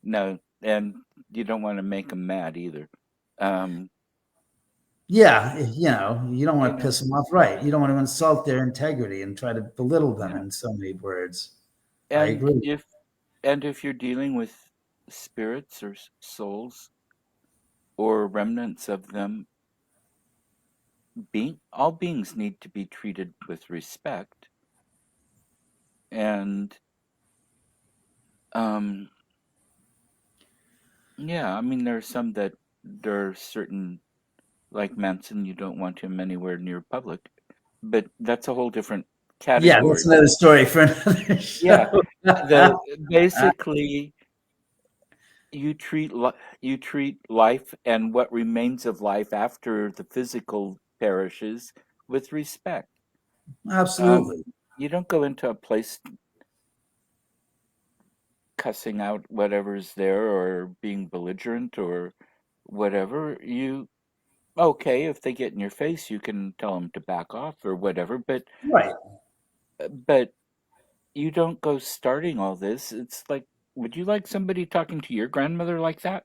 no. And you don't want to make them mad either. Um, Yeah, you don't you want to know. piss them off, right? You don't want to insult their integrity and try to belittle them Yeah. in so many words. I And agree. if you're dealing with spirits or souls or remnants of them, being all beings need to be treated with respect. And um yeah, I mean there are some that there are certain, like Manson, you don't want him anywhere near public, but that's a whole different Yeah, that's category. another story for another Yeah, show. the basically you treat life and what remains of life after the physical perishes with respect. Um, Absolutely. you don't go into a place cussing out whatever's there or being belligerent or whatever. You okay, if they get in your face, you can tell them to back off or whatever, Right. but you don't go starting all this. It's like, would you like somebody talking to your grandmother like that?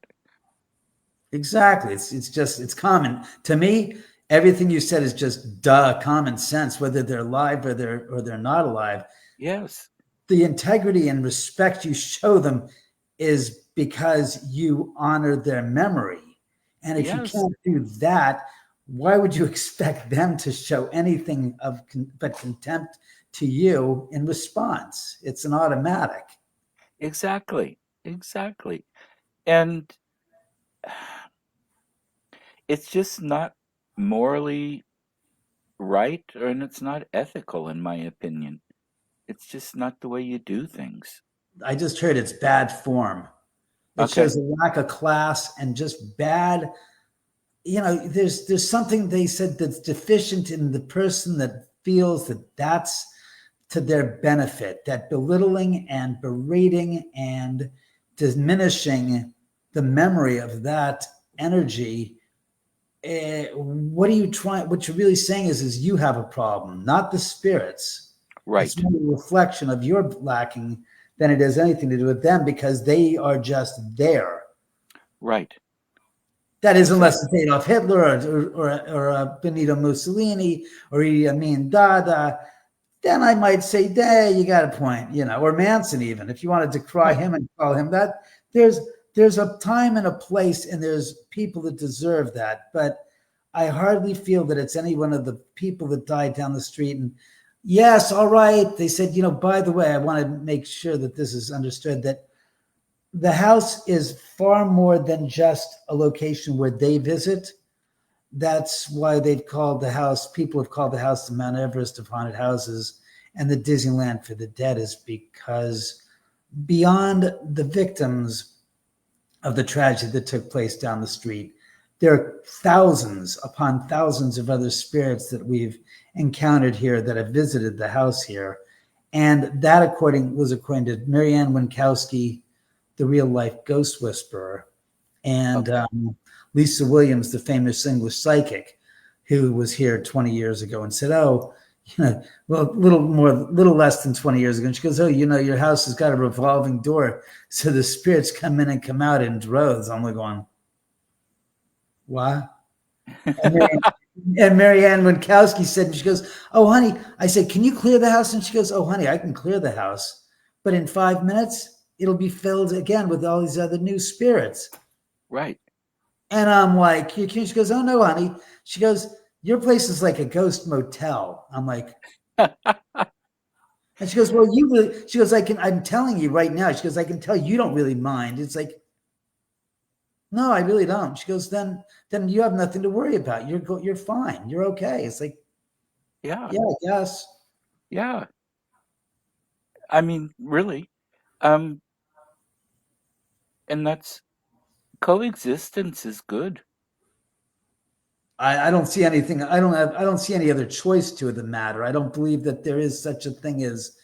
Exactly. It's common. To me, everything you said is just common sense, whether they're alive or they're not alive. Yes, The integrity and respect you show them is because you honor their memory. And if you yes, can't do that, why would you expect them to show anything but contempt to you in response? It's an automatic. exactly, exactly. And it's just not morally right, and it's not ethical, in my opinion. It's just not the way you do things. I just heard it's bad form. It Okay. shows a lack of class and just bad. There's something they said that's deficient in the person that feels that that's to their benefit, that belittling and berating and diminishing the memory of that energy. What are you trying? What you're really saying is you have a problem, not the spirits. It's Right, more a reflection of your lacking than it has anything to do with them because they are just there. right, That is, unless it's exactly. Adolf Hitler or Benito Mussolini or Idi Amin Dada, then I might say, "Hey, you got a point," or Manson, even if you wanted to cry Right. him and call him that. There's there's a time and a place, and there's people that deserve that. But I hardly feel that it's any one of the people that died down the street. And yes, all right, they said, by the way, I want to make sure that this is understood that the house is far more than just a location where they visit. That's why they've called the house, people have called the house the Mount Everest of haunted houses and the Disneyland for the dead, is because beyond the victims of the tragedy that took place down the street, there are thousands upon thousands of other spirits that we've encountered here that have visited the house here. And that according to Marianne Winkowski, the real life ghost whisperer, and Okay. Lisa Williams, the famous English psychic, who was here 20 years ago and said, "Oh, well, little less than 20 years ago." And she goes, "Oh, your house has got a revolving door, so the spirits come in and come out in droves." I'm like going, "What?" And Marianne Winkowski said, and she goes, "Oh, honey," I said, "Can you clear the house?" And she goes, "Oh, honey, I can clear the house, but in 5 minutes, it'll be filled again with all these other new spirits." Right. And I'm like, she goes, "Oh no, honey." She goes, "Your place is like a ghost motel." I'm like, and she goes, "Well, she goes, I'm telling you right now." She goes, "I can tell you don't really mind." It's like, "No, I really don't." She goes, then you have nothing to worry about. You're fine. You're okay. It's like, Yeah. yeah, I guess. Yeah. I mean, really. Um, and that's coexistence is good. I don't see anything. I don't see any other choice to the matter. I don't believe that there is such a thing as,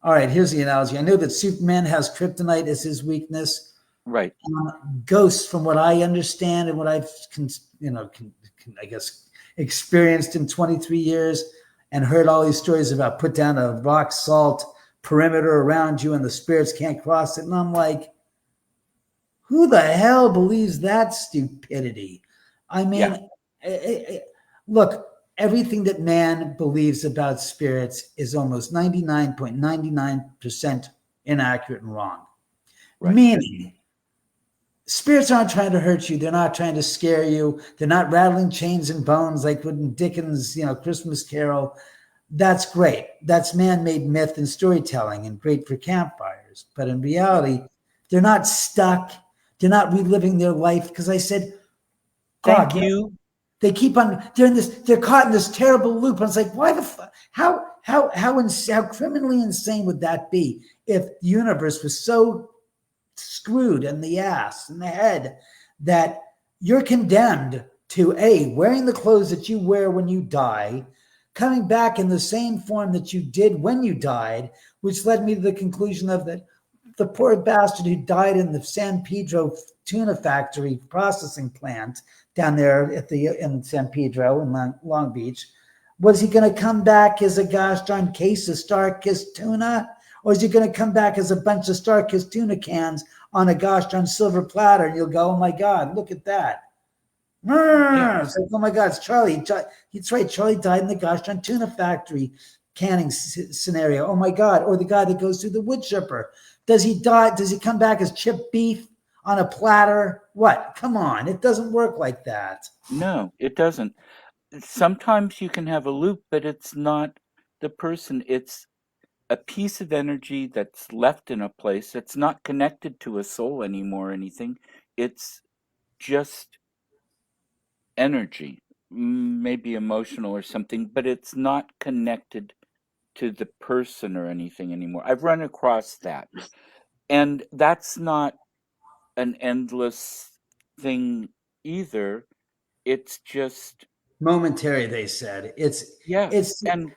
all right, here's the analogy. I know that Superman has kryptonite as his weakness. Right. Ghosts, from what I understand and what I've, I guess, experienced in 23 years and heard all these stories about, put down a rock salt perimeter around you and the spirits can't cross it. And I'm like, who the hell believes that stupidity? I Yeah. mean, Look, everything that man believes about spirits is almost 99.99% inaccurate and wrong. Right. Meaning, spirits aren't trying to hurt you. They're not trying to scare you. They're not rattling chains and bones like in Dickens, Christmas Carol. That's great. That's man-made myth and storytelling and great for campfires. But in reality, they're not stuck. They're not reliving their life. Because I said, Thank God, you. they keep on. They're caught in this terrible loop. And it's like, why the fuck? How criminally insane would that be if the universe was so screwed in the ass, in the head, that you're condemned to wearing the clothes that you wear when you die, coming back in the same form that you did when you died, which led me to the conclusion of that the poor bastard who died in the San Pedro tuna factory processing plant down there in San Pedro in Long Beach. Was he going to come back as a gosh darn case of Star-Kissed tuna? Or is he going to come back as a bunch of Star-Kissed tuna cans on a gosh darn silver platter? And you'll go, oh my God, look at that. Yeah. It's like, oh my God, it's Charlie. That's right. Charlie died in the gosh darn tuna factory canning scenario. Oh my God. Or the guy that goes through the wood chipper. Does he die? Does he come back as chipped beef on a platter? What? Come on. It doesn't work like that. No, it doesn't. Sometimes you can have a loop, but it's not the person. It's a piece of energy that's left in a place that's not connected to a soul anymore or anything. It's just energy, maybe emotional or something, but it's not connected to the person or anything anymore. I've run across that. And that's not an endless thing either. It's just, Momentary, they said. yeah. It's And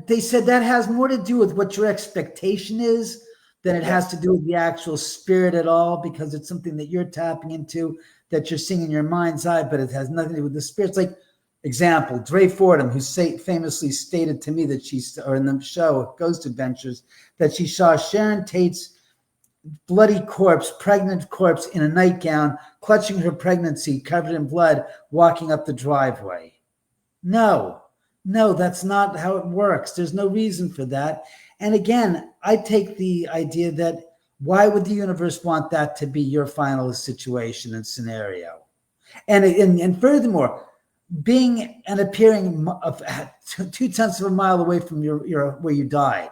they said that has more to do with what your expectation is than it has to yes, do with the actual spirit at all, because it's something that you're tapping into, that you're seeing in your mind's eye, but it has nothing to do with the spirits. Like, example, Dre Fordham, who famously stated to me that or in the show Ghost Adventures, that she saw Sharon Tate's bloody corpse, pregnant corpse in a nightgown, clutching her pregnancy, covered in blood, walking up the driveway. No, that's not how it works. There's no reason for that. And again, I take the idea that why would the universe want that to be your final situation and scenario? And furthermore, being and appearing of 2/10 of a mile away from your where you died,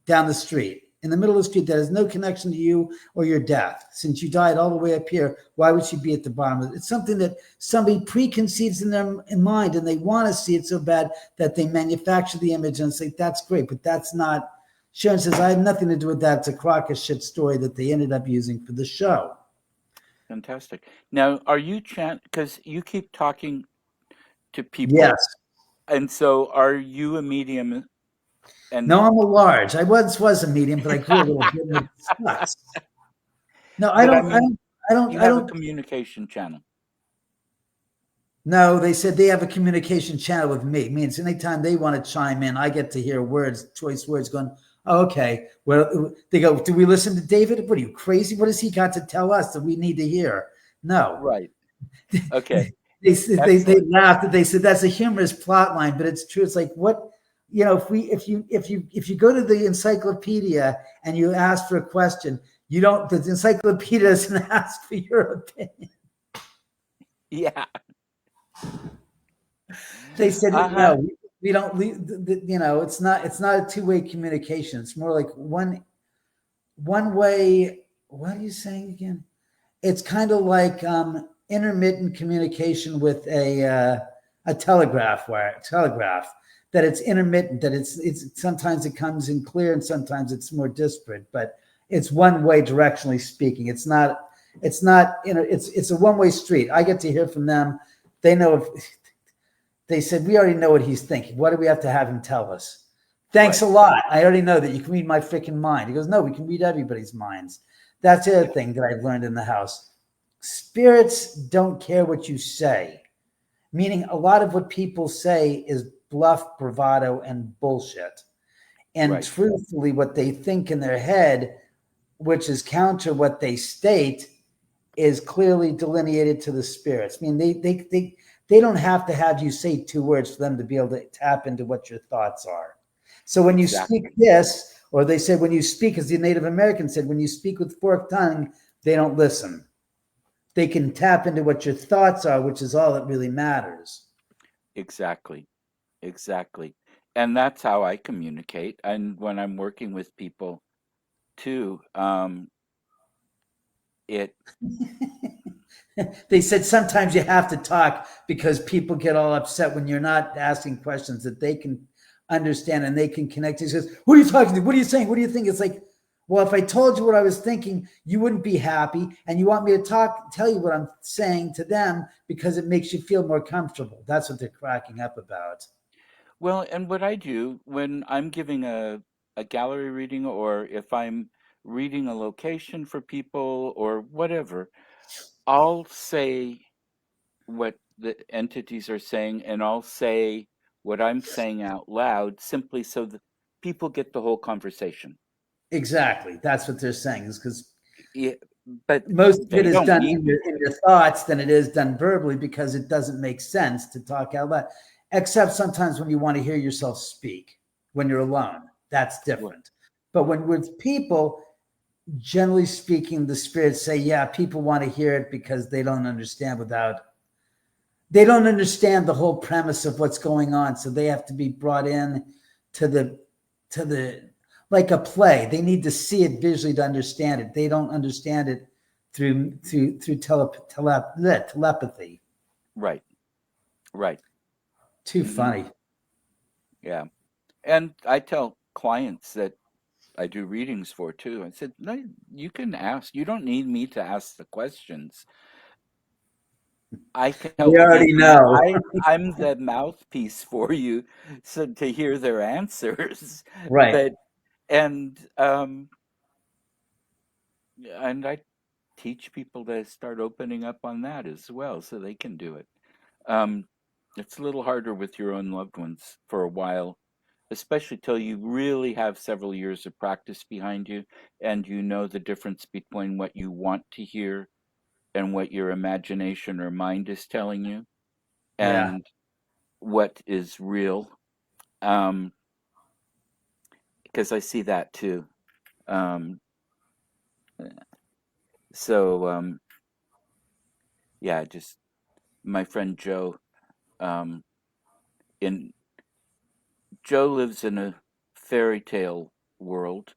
down the street, in the middle of the street, that has no connection to you or your death. Since you died all the way up here, why would she be at the bottom of it? It's something that somebody preconceives in their mind, and they want to see it so bad that they manufacture the image and say, that's great, but that's not. Sharon says, I had nothing to do with that. It's a crock of shit story that they ended up using for the show. fantastic. Now, are you because you keep talking to Yes. people, and so are you a medium? And No, I'm a large. I once was a medium, but I grew a little bit and it sucks. No, I but I don't, I mean, don't, I don't, you I have a don't. communication channel. No, they said they have a communication channel with me. It means anytime they want to chime in, I get to hear choice words going, oh, okay. Well, they go, do we listen to David? What are you, crazy? What has he got to tell us that we need to hear? No. Right. Okay. They Excellent. laughed. They said that's a humorous plot line, but it's true. It's like, what, if you go to the encyclopedia and you ask for a question, the encyclopedia doesn't ask for your opinion. Yeah. They said, Uh-huh. no, we don't leave. It's not a two-way communication. It's more like one way. What are you saying again? It's kind of like intermittent communication with a telegraph wire. Telegraph, that it's intermittent. That it's sometimes it comes in clear and sometimes it's more disparate. But it's one way directionally speaking. It's not. It's a one-way street. I get to hear from them. They know if they said, we already know what he's thinking. What do we have to have him tell us? Thanks Right. a lot. I already know that you can read my freaking mind. He goes, no, we can read everybody's minds. That's the other Yeah. thing that I've learned in the house. Spirits don't care what you say, meaning a lot of what people say is bluff, bravado, and bullshit. And Right. truthfully, what they think in their head, which is counter what they state, is clearly delineated to the spirits. I mean, they don't have to have you say 2 words for them to be able to tap into what your thoughts are. So when you speak Exactly. this, or they said when you speak, as the Native American said, when you speak with forked tongue, they don't listen. They can tap into what your thoughts are, which is all that really matters. Exactly. Exactly. And that's how I communicate. And when I'm working with people too, it, They said sometimes you have to talk because people get all upset when you're not asking questions that they can understand and they can connect. He says, "What are you talking to? What are you saying? What do you think?" It's like, well, if I told you what I was thinking, you wouldn't be happy, and you want me to tell you what I'm saying to them because it makes you feel more comfortable. That's what they're cracking up about. well, and what I do when I'm giving a gallery reading or if I'm reading a location for people or whatever, I'll say what the entities are saying and I'll say what I'm saying out loud simply so that people get the whole conversation. Exactly. That's what they're saying. Is because Yeah, but most of it they is don't done need me in to. your thoughts than it is done verbally because it doesn't make sense to talk out loud, except sometimes when you want to hear yourself speak when you're alone. That's Well, different. But when with people, generally speaking, the spirits say, yeah, people want to hear it because they don't understand the whole premise of what's going on. So they have to be brought in to the like a play. They need to see it visually to understand it. They don't understand it through telepathy. right, right. Too Hmm. funny. Yeah. And I tell clients that I do readings for too. I said, no, you can ask. You don't need me to ask the questions. I can They help give already you, know. I'm the mouthpiece for you so to hear their answers. Right. But, and, and I teach people to start opening up on that as well so they can do it. Um, it's a little harder with your own loved ones for a while, especially till you really have several years of practice behind you and you know the difference between what you want to hear and what your imagination or mind is telling you Yeah. and what is real. Um, because I see that too. Um, so yeah, just my friend Joe, um, in Joe lives in a fairy tale world.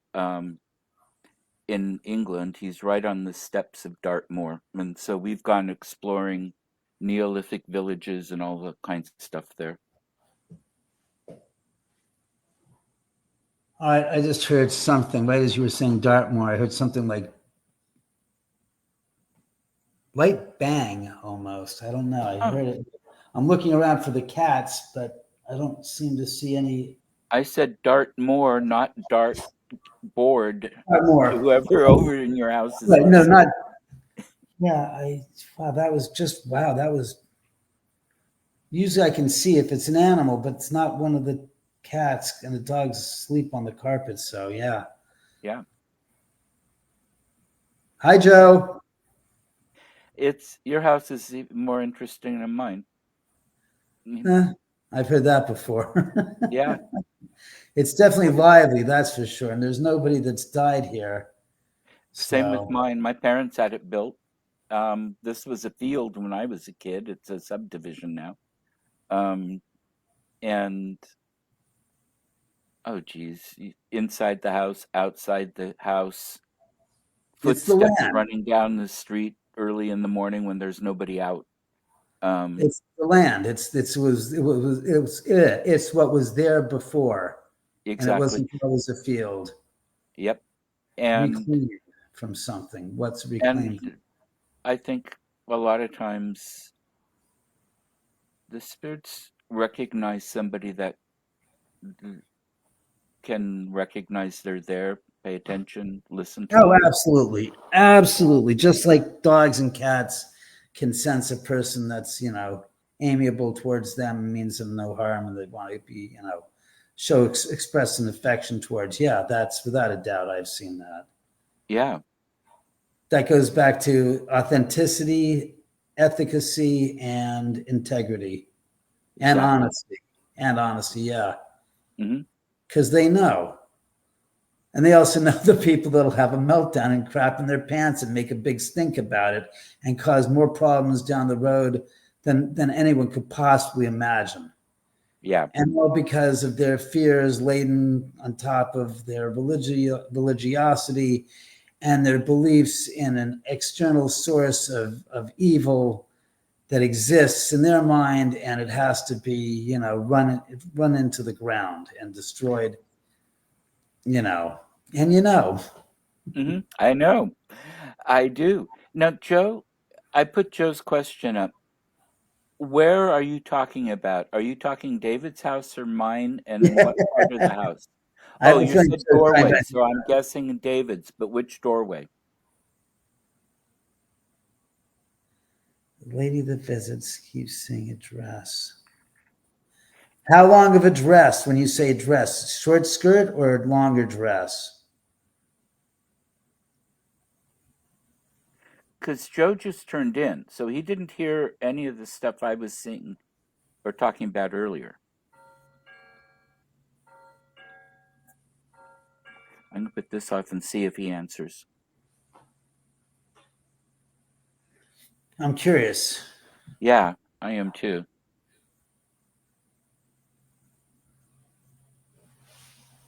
In England. He's right on the steps of Dartmoor. And so we've gone exploring Neolithic villages and all the kinds of stuff there. All right. I just heard something right as you were saying Dartmoor. I heard something like light bang almost. I don't know. I Huh. heard it. I'm looking around for the cats, but I don't seem to see any. I said Dartmoor, not Dart board to Dartmoor. whoever over in your house is Right. No, listening. not. Yeah. Wow. That was just, wow. That was, usually I can see if it's an animal, but it's not one of the cats and the dogs sleep on the carpet. So, yeah. Yeah. Hi, Joe. It's your house is even more interesting than mine. Mm, Eh, I've heard that before. yeah. It's definitely lively, that's for sure. And there's nobody that's died here. Same with So, mine. My parents had it built. This was a field when I was a kid. It's a subdivision now. Um, and oh geez, inside the house, outside the house, it's the footsteps land. running down the street early in the morning when there's nobody out. Um, It's the land. It's what was there before, and it exactly. wasn't always a field Yep. And reclaimed from something. What's and reclaimed? I think a lot of times the spirits recognize somebody that can recognize they're there, pay attention, listen to Oh, them. absolutely, absolutely. Just like dogs and cats can sense a person that's amiable towards them, means them no harm, and they want to be express an affection towards. Yeah, that's without a doubt. I've seen that. Yeah. That goes back to authenticity efficacy and integrity and Exactly. honesty, yeah, Hmm. because they know. And they also know the people that'll have a meltdown and crap in their pants and make a big stink about it and cause more problems down the road than anyone could possibly imagine. Yeah. And all because of their fears laden on top of their religiosity and their beliefs in an external source of evil that exists in their mind, and it has to be, run into the ground and destroyed, you know, and I know. I do. Now, Joe, I put Joe's question up. Where are you talking about? Are you talking David's house or mine? And in what part of the house? I Oh, have a you feeling said Joe's talking doorway, about so I'm guessing David's, but which doorway? the lady that visits keeps saying a dress. How long of a dress when you say dress? Short skirt or longer dress? Because Joe just turned in, so he didn't hear any of the stuff I was saying or talking about earlier. I'm going to put this off and see if he answers. I'm curious Yeah, I am too.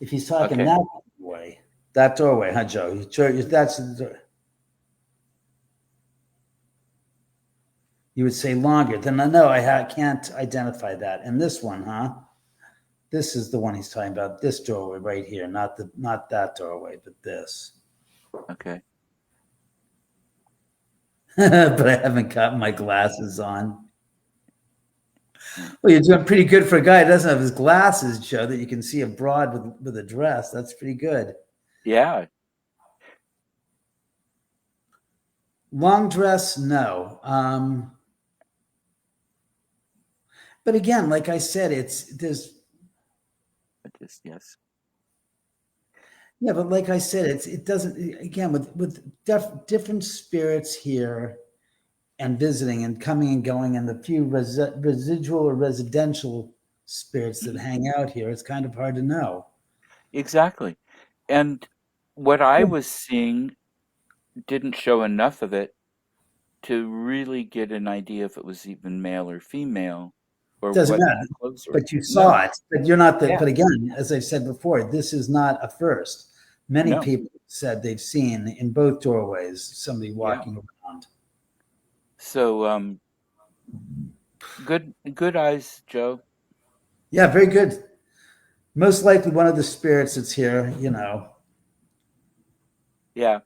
if he's talking Okay. that way. That doorway, huh, Joe? That's you would say longer. Then I know can't identify that. And this one, huh? This is the one he's talking about. This doorway right here, not that doorway, but this. Okay. But I haven't got my glasses on. Yeah. Well, you're doing pretty good for a guy who doesn't have his glasses, Joe, that you can see abroad with a dress. That's pretty good. Yeah. Long dress, no. But again, like I said, there's Yes. yeah, but like I said, it doesn't again with different spirits here and visiting and coming and going, and the few residual or residential spirits that Mhm. hang out here, it's kind of hard to know. Exactly. And what I was seeing didn't show enough of it to really get an idea if it was even male or female or Doesn't what matter, the clothes were. but you No. saw it. But you're not the. Yeah. But again, as I've said before, this is not a first. Many No. people said they've seen in both doorways somebody Yeah. walking around. So good eyes, Joe. Yeah, very good. Most likely one of the spirits that's here, Yeah.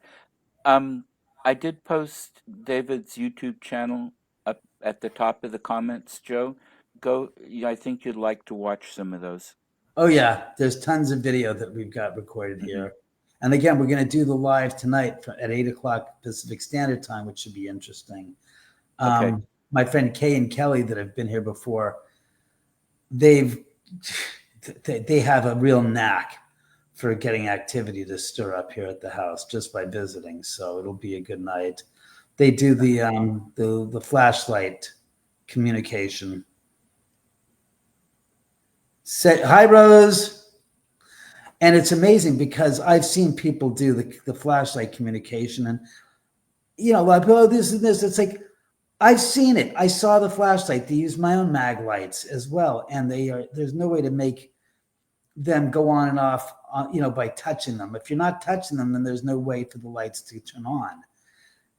I did post David's YouTube channel up at the top of the comments, Joe. Go, yeah, I think you'd like to watch some of those. Oh yeah, there's tons of video that we've got recorded Hmm. here. And again, we're going to do the live tonight at 8 o'clock Pacific Standard Time, which should be interesting. Okay. My friend Kay and Kelly that have been here before, they've they have a real knack for getting activity to stir up here at the house just by visiting. So it'll be a good night. They do the flashlight communication. Say hi, Rose. And it's amazing because I've seen people do the flashlight communication, and like, oh, this and this. It's like I've seen it. I saw the flashlight. They use my own mag lights as well, and there's no way to make them go on and off, by touching them. If you're not touching them, then there's no way for the lights to turn on,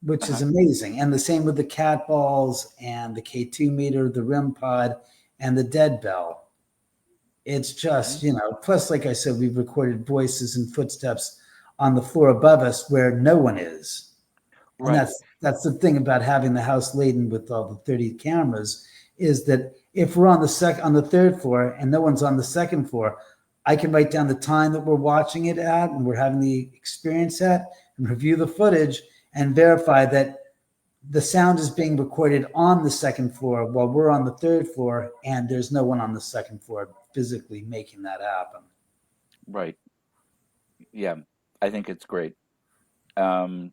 which is Uh-huh. amazing. And the same with the cat balls and the K2 meter, the REM pod, and the dead bell. It's just, Mhm. plus, like I said, we've recorded voices and footsteps on the floor above us where no one is. And Right. that's the thing about having the house laden with all the 30 cameras, is that if we're on the third floor and no one's on the second floor, I can write down the time that we're watching it at and we're having the experience at, and review the footage and verify that the sound is being recorded on the second floor while we're on the third floor, and there's no one on the second floor physically making that happen. Right. Yeah. I think it's great. Um,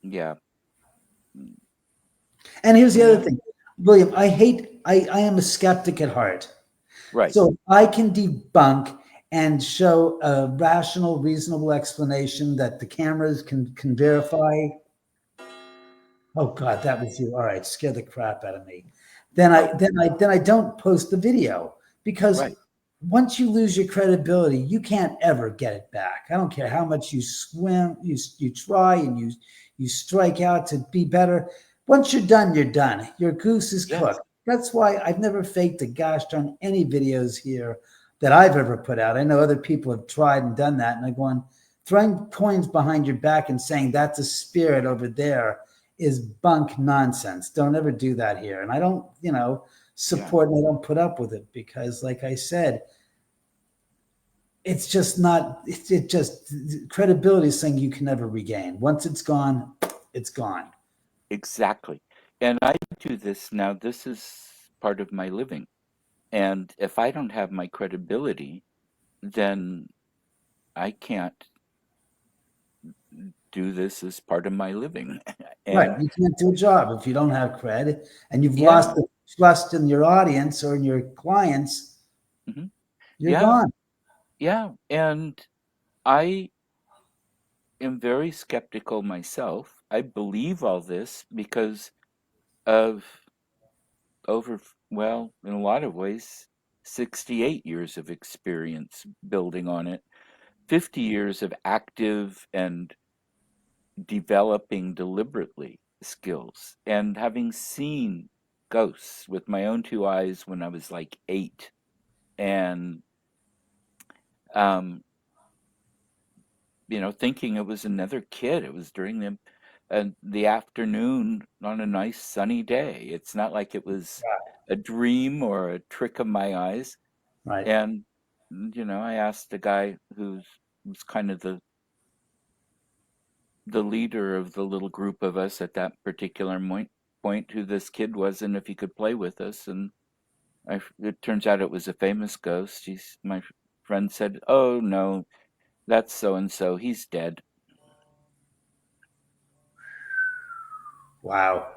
yeah. And here's the you other know? thing, William, I am a skeptic at heart. Right. So if I can debunk and show a rational, reasonable explanation that the cameras can verify. Oh God, that was you. All right, scare the crap out of me. Oh, Then I don't post the video because right. once you lose your credibility, you can't ever get it back. I don't care how much you swim, you try, and you strike out to be better. Once you're done, you're done. Your goose is Yes. cooked. That's why I've never faked a gosh darn any videos here that I've ever put out. I know other people have tried and done that, and they're going throwing coins behind your back and saying that's a spirit over there is bunk nonsense. Don't ever do that here. And I don't, Yeah. support and I don't put up with it because, like I said, it's just not, it just, credibility is something you can never regain. Once it's gone, it's gone. Exactly. And I do this now. This is part of my living. And if I don't have my credibility, then I can't do this as part of my living. Right. And You can't do a job if you don't have cred and you've lost yeah, the trust in your audience or in your clients, hmm, you're yeah, gone. yeah. And I am very skeptical myself. I believe all this because of well, in a lot of ways, 68 years of experience building on it, 50 years of active and developing deliberately skills, and having seen ghosts with my own two eyes when I was like 8, and um, thinking it was another kid. It was during the afternoon on a nice sunny day. It's not like it was a dream or a trick of my eyes. Right. And I asked the guy was kind of the leader of the little group of us at that particular point who this kid was and if he could play with us. And it turns out it was a famous ghost. My friend said, "Oh no, that's so and so. He's dead." Wow.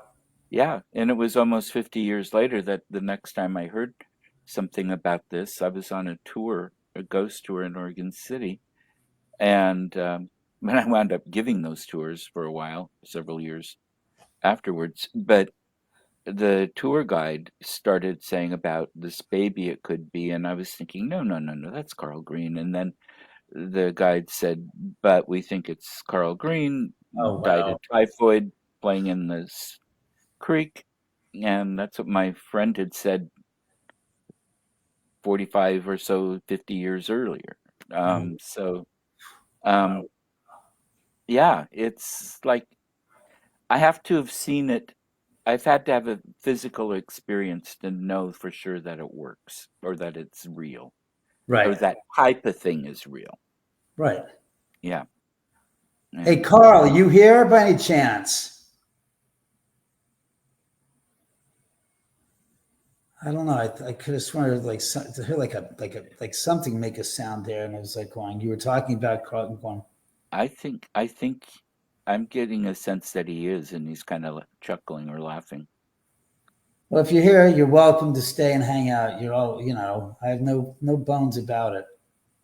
Yeah, and it was almost 50 years later that the next time I heard something about this, I was on a tour, a ghost tour in Oregon City, and when I wound up giving those tours for a while, several years afterwards. But the tour guide started saying about this baby it could be, and I was thinking, no, no, no, no, that's Carl Green. And then the guide said, but we think it's Carl Green, Oh, died of wow. typhoid playing in this creek. And that's what my friend had said 45 or so, 50 years earlier. Oh, So, wow. um, yeah, it's like I have to have seen it. I've had to have a physical experience to know for sure that it works or that it's real or Right. that type of thing is real. Right. Yeah. Hey, And Carl, you here by any chance? I don't know. I could have sworn it was like to hear like something make a sound there, and it was like going. You were talking about Carl and going. I think I'm getting a sense that he is, and he's kind of chuckling or laughing. Well, if you're here, you're welcome to stay and hang out. You're all, I have no bones about it.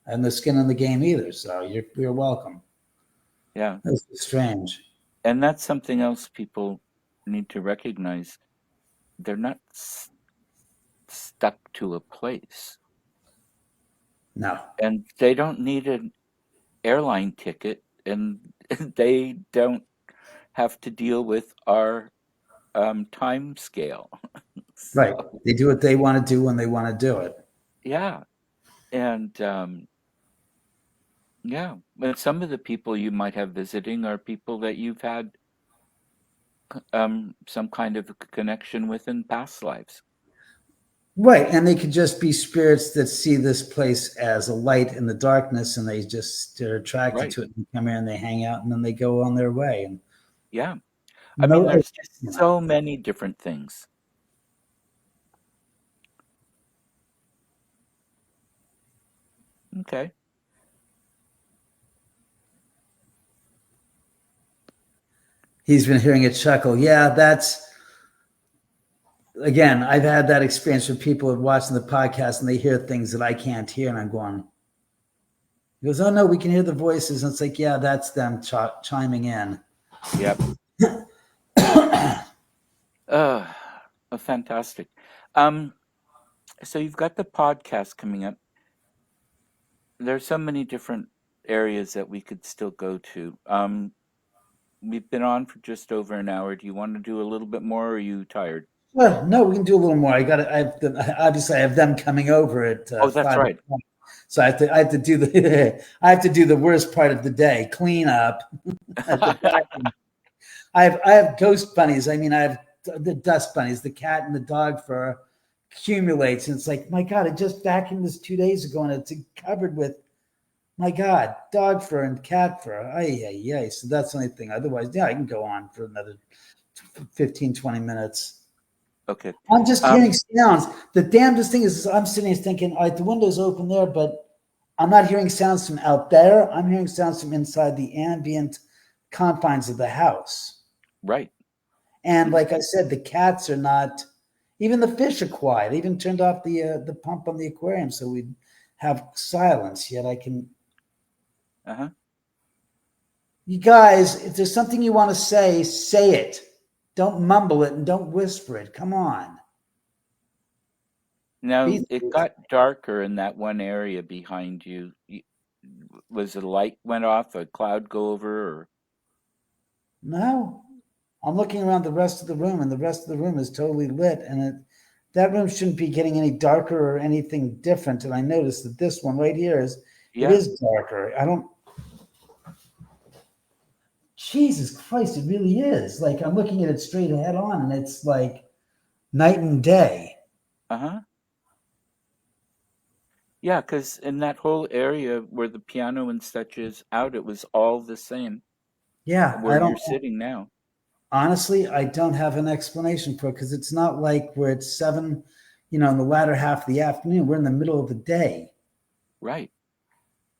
I have no skin in the game either, so you're welcome. Yeah. This is strange. And that's something else people need to recognize. They're not stuck to a place, No. and they don't need an airline ticket, and they don't have to deal with our time scale. Right. So, They do what they want to do when they want to do it. yeah. And yeah, but some of the people you might have visiting are people that you've had some kind of connection with in past lives. Right. And they could just be spirits that see this place as a light in the darkness and they're attracted Right. to it and come here and they hang out and then they go on their way. And Yeah. I mean, no, there's you just know, so many different things. Okay. he's been hearing a chuckle. Yeah, again, I've had that experience with people watching the podcast and they hear things that I can't hear, and I'm going. He goes, "Oh no, we can hear the voices." And it's like, yeah, that's them chiming in. Yep. Fantastic. Um, so you've got the podcast coming up. There's so many different areas that we could still go to. We've been on for just over an hour. Do you want to do a little bit more, or are you tired? Well, no, we can do a little more. I got to. Obviously, I have them coming over at Oh, that's 5 right. o'clock, so I have to do the. I have to do the worst part of the day: clean up at the bathroom. I have ghost bunnies. I mean, I have the dust bunnies. The cat and the dog fur accumulates, and it's like, my God, I just vacuumed this 2 days ago, and it's covered with, my God, dog fur and cat fur. Ay, ay, ay. So that's the only thing. Otherwise, yeah, I can go on for another 15, 20 minutes. Okay. I'm just hearing sounds. The damnedest thing is I'm sitting here thinking, all right, the window's open there, but I'm not hearing sounds from out there. I'm hearing sounds from inside the ambient confines of the house. Right. And like I said, the cats are not, even the fish are quiet. I even turned off the pump on the aquarium so we'd have silence. Yet I can. Uh-huh. You guys, if there's something you want to say it. Don't mumble it and don't whisper it. Come on. Now, Be it got darker in that one area behind you. Was the light went off, a cloud go over, or? No. I'm looking around the rest of the room, and the rest of the room is totally lit, and that room shouldn't be getting any darker or anything different. And I noticed that this one right here it Yeah. is darker. I don't. Jesus Christ, it really is. Like I'm looking at it straight ahead on, and it's like night and day. Uh-huh. Yeah, because in that whole area where the piano and such is out, it was all the same Yeah, where I don't. you're sitting now. Honestly, I don't have an explanation for it because it's not like where it's 7, in the latter half of the afternoon. We're in the middle of the day. Right.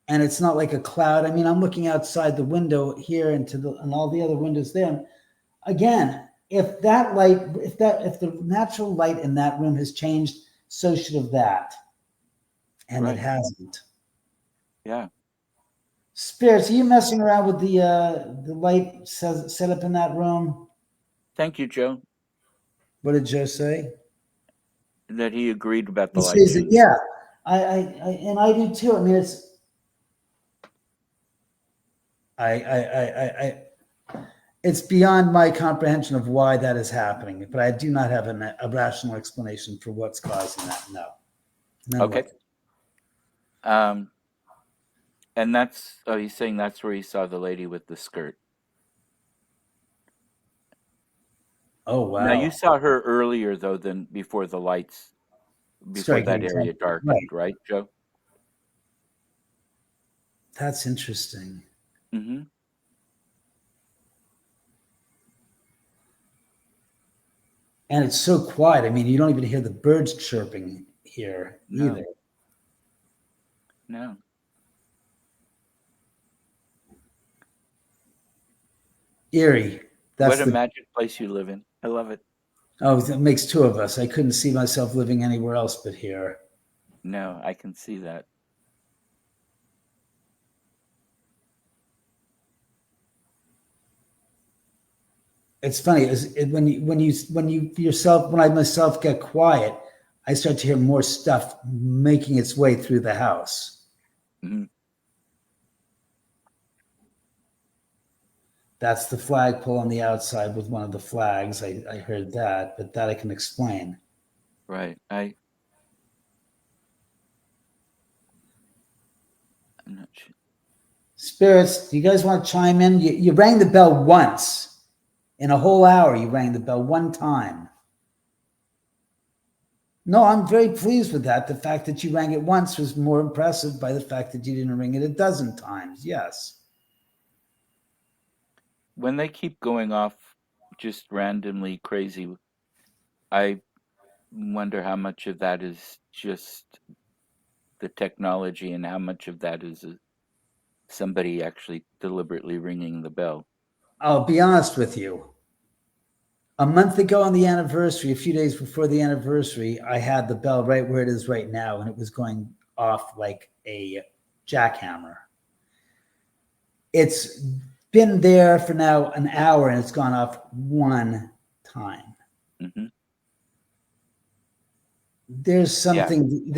And it's not like a cloud. I mean, I'm looking outside the window here and all the other windows there. And again, if the natural light in that room has changed, so should have that. And it Right. hasn't. Yeah. Spirits, are you messing around with the light set up in that room? Thank you, Joe, What did Joe say? that he agreed about He the light says that, change. yeah. And I do too. I mean, it's beyond my comprehension of why that is happening, but I do not have a rational explanation for what's causing that. No. Okay. Um, and he's saying that's where he saw the lady with the skirt. Oh Now you wow. saw her earlier though than before before Start that getting area right. darkened, right, Joe? That's interesting. Mm-hmm. And it's so quiet. I mean, you don't even hear the birds chirping here either. No. No. Eerie. What That's a the magic place you live in. I love it. Oh, it makes two of us. I couldn't see myself living anywhere else but here. No, I can see that. It's funny when I myself get quiet, I start to hear more stuff making its way through the house. Mm-hmm. That's the flagpole on the outside with one of the flags. I heard that, but that I can explain. Right. I'm not sure. Spirits, do you guys want to chime in? You rang the bell once in a whole hour. You rang the bell one time. No, I'm very pleased with that. The fact that you rang it once was more impressive by the fact that you didn't ring it a dozen times. Yes. When they keep going off just randomly crazy, I wonder how much of that is just the technology and how much of that is somebody actually deliberately ringing the bell. I'll be honest with you. A month ago on the anniversary, a few days before the anniversary, I had the bell right where it is right now, and it was going off like a jackhammer. It's been there for now an hour, and it's gone off one time. Hmm. There's Yeah. something.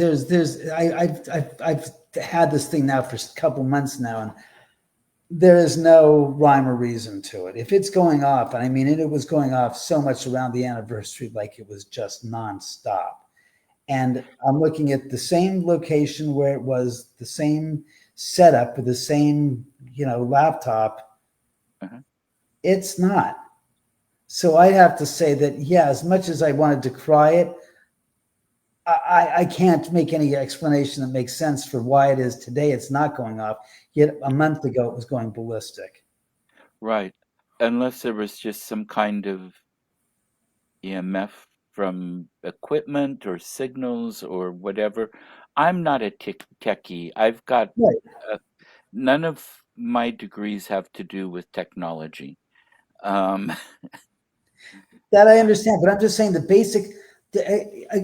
I've had this thing now for a couple months now, and there is no rhyme or reason to it. If it's going off, and I mean it was going off so much around the anniversary, like it was just nonstop. And I'm looking at the same location where it was, the same setup with the same, laptop. Uh-huh. It's not. So I have to say that, yeah, as much as I wanted to cry it, I can't make any explanation that makes sense for why it is today it's not going off. Yet a month ago it was going ballistic. Right. Unless there was just some kind of EMF from equipment or signals or whatever. I'm not a techie. I've got Right. uh, none of my degrees have to do with technology. Um, That I understand, but I'm just saying the basic,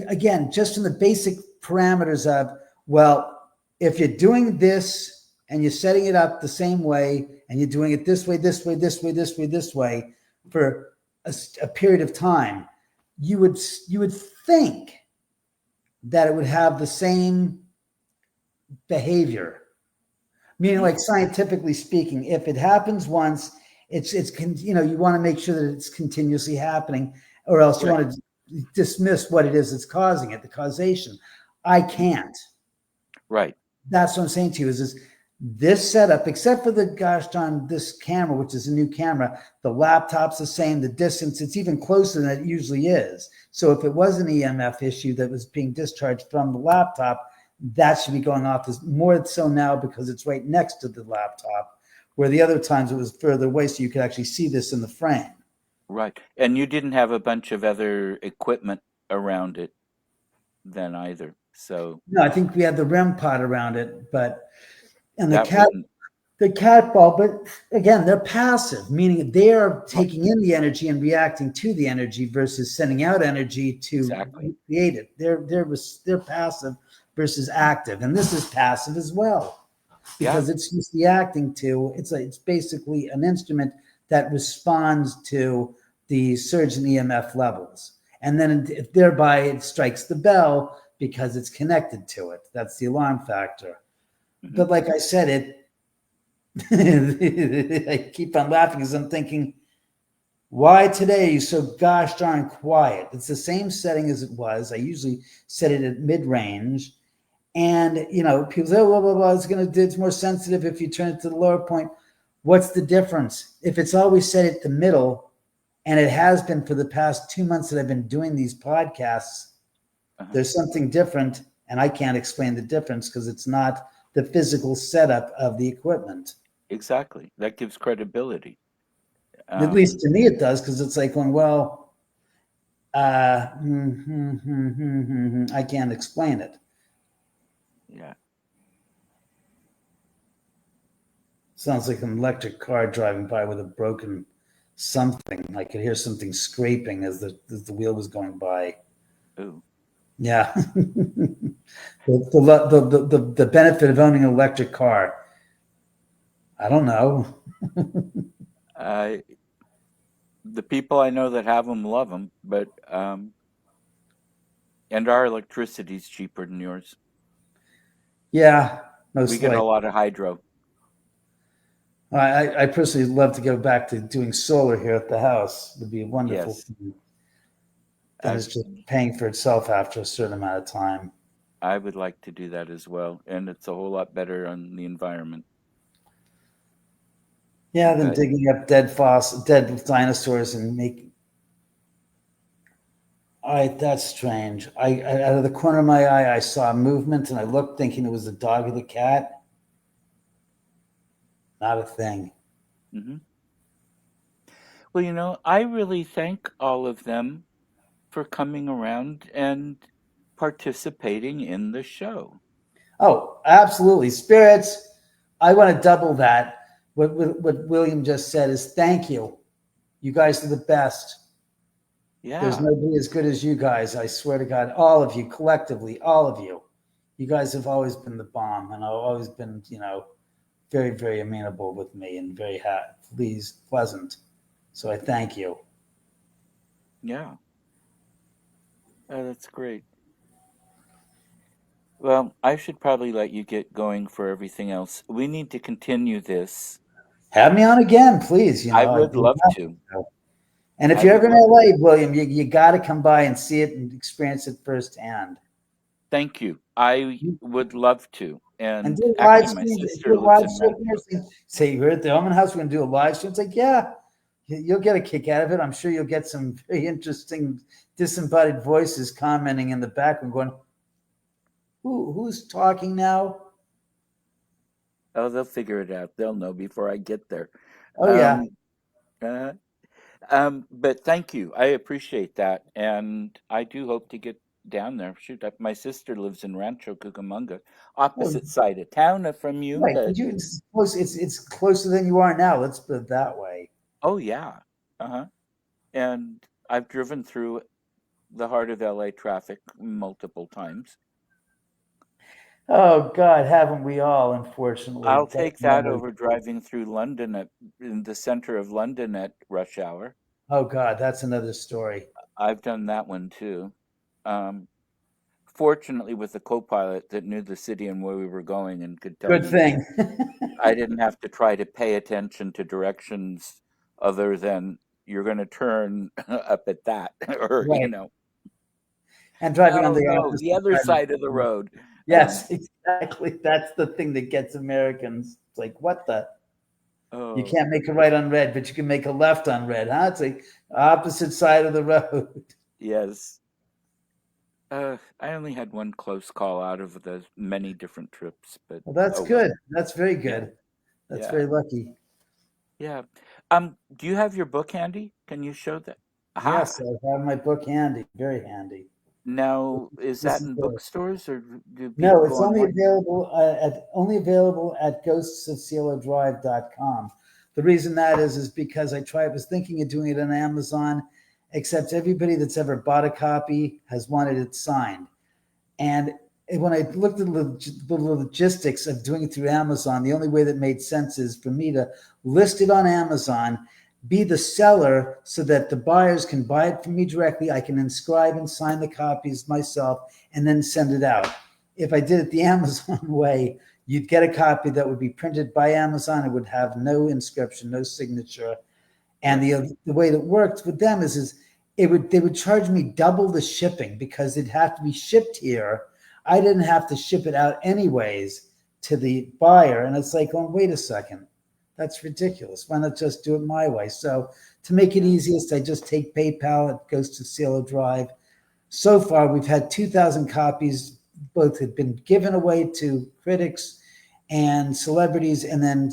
again, just in the basic parameters of, well, if you're doing this and you're setting it up the same way and you're doing it this way, this way, this way, this way, this way for a period of time, you would think that it would have the same behavior. Meaning, mhm. like scientifically speaking, if it happens once, you want to make sure that it's continuously happening, or else you Right. want to dismiss what it is that's causing it, the causation. I Mhm. can't. Right. That's what I'm saying to you is this setup, except for the gosh darn this camera, which is a new camera, the laptop's the same, the distance, it's even closer than it usually is. So if it was an EMF issue that was being discharged from the laptop, that should be going off as more so now because it's right next to the laptop, where the other times it was further away, so you could actually see this in the frame. Right. And you didn't have a bunch of other equipment around it then either. So No, I think we had the REM pod around it, but and the that cat wouldn't. the cat ball, but again, they're passive, meaning they are Right. taking in the energy and reacting to the energy versus sending out energy to Exactly. create it. They're passive versus active, and this is passive as well Yeah. because it's just reacting to. It's basically an instrument that responds to the surge in EMF levels, and then thereby it strikes the bell because it's connected to it. That's the alarm factor. Hmm. But like I said, I keep on laughing because I'm thinking, why today are you so gosh darn quiet? It's the same setting as it was. I usually set it at mid range. And, people say, oh, blah, blah, blah, it's more sensitive if you turn it to the lower point. What's the difference? If it's always set at the middle, and it has been for the past 2 months that I've been doing these podcasts, Uh-huh. there's something different. And I can't explain the difference because it's not the physical setup of the equipment. Exactly. That gives credibility. At least Um, to me, it does because it's like going, well, I can't explain it. yeah. Sounds like an electric car driving by with a broken something. I could hear something scraping as the wheel was going by. Ooh. Yeah. The benefit of owning an electric car. I don't know. I the people I know that have them love them, but and our electricity's cheaper than yours. Yeah, We most get a likely. lot of hydro. I personally love to go back to doing solar here at the house. It would be a wonderful Yes. thing. Then I it's just paying for itself after a certain amount of time. I would like to do that as well, and it's a whole lot better on the environment. Yeah, than But digging up dead dinosaurs and making. All right, that's strange. Out of the corner of my eye, I saw movement, and I looked, thinking it was the dog or the cat. Not a thing. mhm. Well, I really thank all of them for coming around and participating in the show. Oh, absolutely, spirits. I want to double that. What William just said is thank you. You guys are the best. There's Yeah. nobody as good as you guys. I swear to God, all of you collectively, all of you. You guys have always been the bomb, and I've always been, very, very amenable with me and very pleasant. So I thank you. Yeah. That's great. Well, I should probably let you get going for everything else. We need to continue this. Have me on again, please. I would love to. And if I you're would ever in love to. LA, William, you got to come by and see it and experience it firsthand. Thank you. I would love to. And And do a live actually, my stream. sister Do a lives live in stream here. Rancho. Say you're at the Oman House. We're going to do a live stream. It's like, yeah, you'll get a kick out of it. I'm sure you'll get some very interesting disembodied voices commenting in the background, going, who's talking now? Oh, they'll figure it out. They'll know before I get there. Oh yeah. Um, uh, but thank you. I appreciate that, and I do hope to get down there. Shoot, my sister lives in Rancho Cucamonga, Well, opposite side of town from you. right, but But it's close. It's closer than you are now. Let's put it that way. oh yeah, uh-huh. And I've driven through the heart of LA traffic multiple times. Oh God, haven't we all? Unfortunately, I'll that's take that another. over driving through London in the center of London at rush hour. Oh God, that's another story. I've done that one too. Um, Fortunately, with a co-pilot that knew the city and where we were going and could tell Good me, thing. I didn't have to try to pay attention to directions other than you're going to turn up at that, or Right. And driving on no, the no, opposite the other side of side of the the. road. Um, Yes, exactly. That's the thing that gets Americans. It's like, what the? You oh, can't make a right on red, but you can make a left on red, huh? It's like opposite side of the road. yes. I only had one close call out of the many different trips, but Well, that's oh well. good. That's very Yeah, good. That's yeah, very lucky. yeah. Do you have your book handy? Can you show that? Yes, Aha. I have my book handy, very handy. Now, is This that is in the bookstores or do people No, go it's only online? available at ghostsofcieladrive.com. The reason that is because was thinking of doing it on Amazon, except everybody that's ever bought a copy has wanted it signed. And when I looked at the logistics of doing it through Amazon, the only way that made sense is for me to list it on Amazon, be the seller so that the buyers can buy it from me directly. I can inscribe and sign the copies myself and then send it out. If I did it the Amazon way, you'd get a copy that would be printed by Amazon. It would have no inscription, no signature. And Yes. the way that worked with them is they would charge me double the shipping because it'd have to be shipped here. I didn't have to ship it out anyways to the buyer. And it's like, oh, wait a second. That's ridiculous. Why not just do it my way? So to make it Yeah. easiest, I just take PayPal. It goes to Cielo Drive. So far, we've had 2,000 copies. Both have been given away to critics and celebrities, and then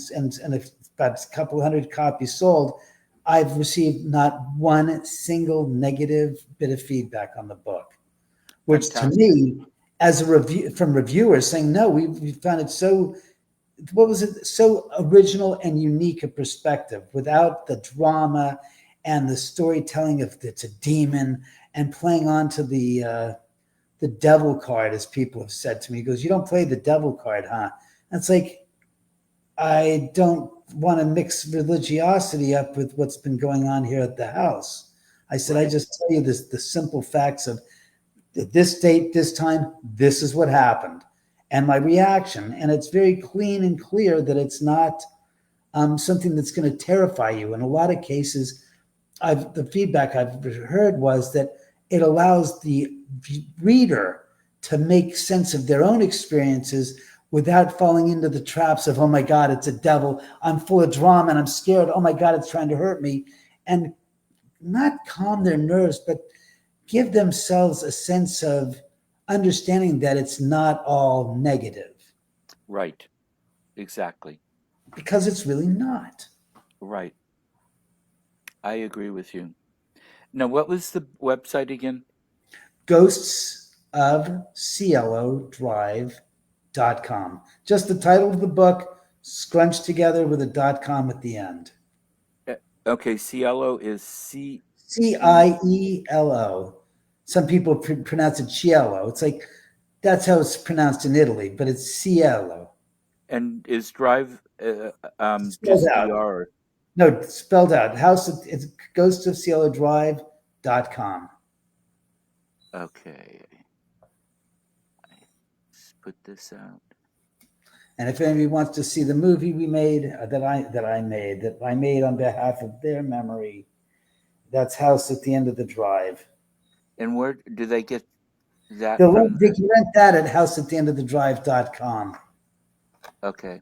about a couple hundred copies sold. I've received not one single negative bit of feedback on the book, which to Fantastic. me, as a review from reviewers saying, no, we found it so, what was it, so original and unique a perspective without the drama and the storytelling of it's a demon and playing on to the devil card, as people have said to me. He goes, you don't play the devil card, huh? And it's like, I don't want to mix religiosity up with what's been going on here at the house. I said, I Right. just tell you this, the simple facts of this date, this time, this is what happened, and my reaction. And it's very clean and clear that it's not something that's going to terrify you. In a lot of cases, the feedback I've heard was that it allows the reader to make sense of their own experiences without falling into the traps of, oh my God, it's a devil. I'm full of drama and I'm scared. Oh my God, it's trying to hurt me. And not calm their nerves, but give themselves a sense of understanding that it's not all negative, Right. Exactly. because it's really not. Right. I agree with you. Now, what was the website again? Ghosts of Cielo Drive.com. Just the title of the book, scrunched together with a .com at the end. Okay, Cielo is C. Cielo. Some people pronounce it Cielo. It's like that's how it's pronounced in Italy, but it's Cielo. And is Drive Spelled just out. DR? No, spelled out. It goes to cielodrive.com. Okay, let's put this out. And if anybody wants to see the movie we made that I made on behalf of their memory, that's House at the End of the Drive. And where do they get that The link, from? they can rent that at houseattheendofthedrive.com. Okay,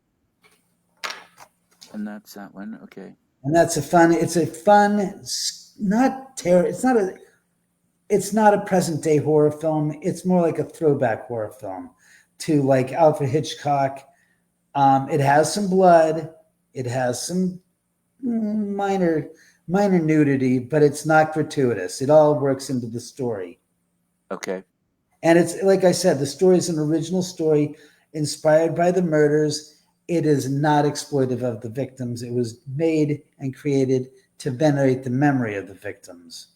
and that's that one. Okay, And it's a fun, not terror, it's not a present day horror film. It's more like a throwback horror film to like Alfred Hitchcock. It has some blood. It has some minor nudity, but it's not gratuitous. It all works into the story. okay, And it's like I said, the story is an original story inspired by the murders. It is not exploitive of the victims. It was made and created to venerate the memory of the victims.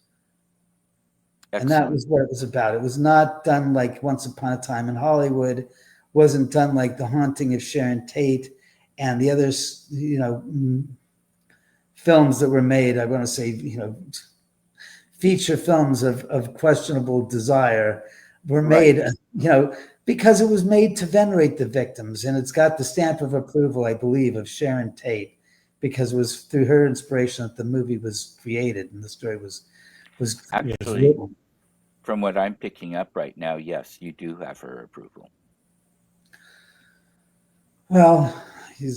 And that excellent. was what it was about. It was not done like Once Upon a Time in Hollywood, wasn't done like The Haunting of Sharon Tate and the others, films that were made. I want to say, feature films of questionable desire were Right. made, because it was made to venerate the victims. And it's got the stamp of approval, I believe, of Sharon Tate, because it was through her inspiration that the movie was created and the story was Actually, written. from what I'm picking up right now, yes, you do have her approval. Well,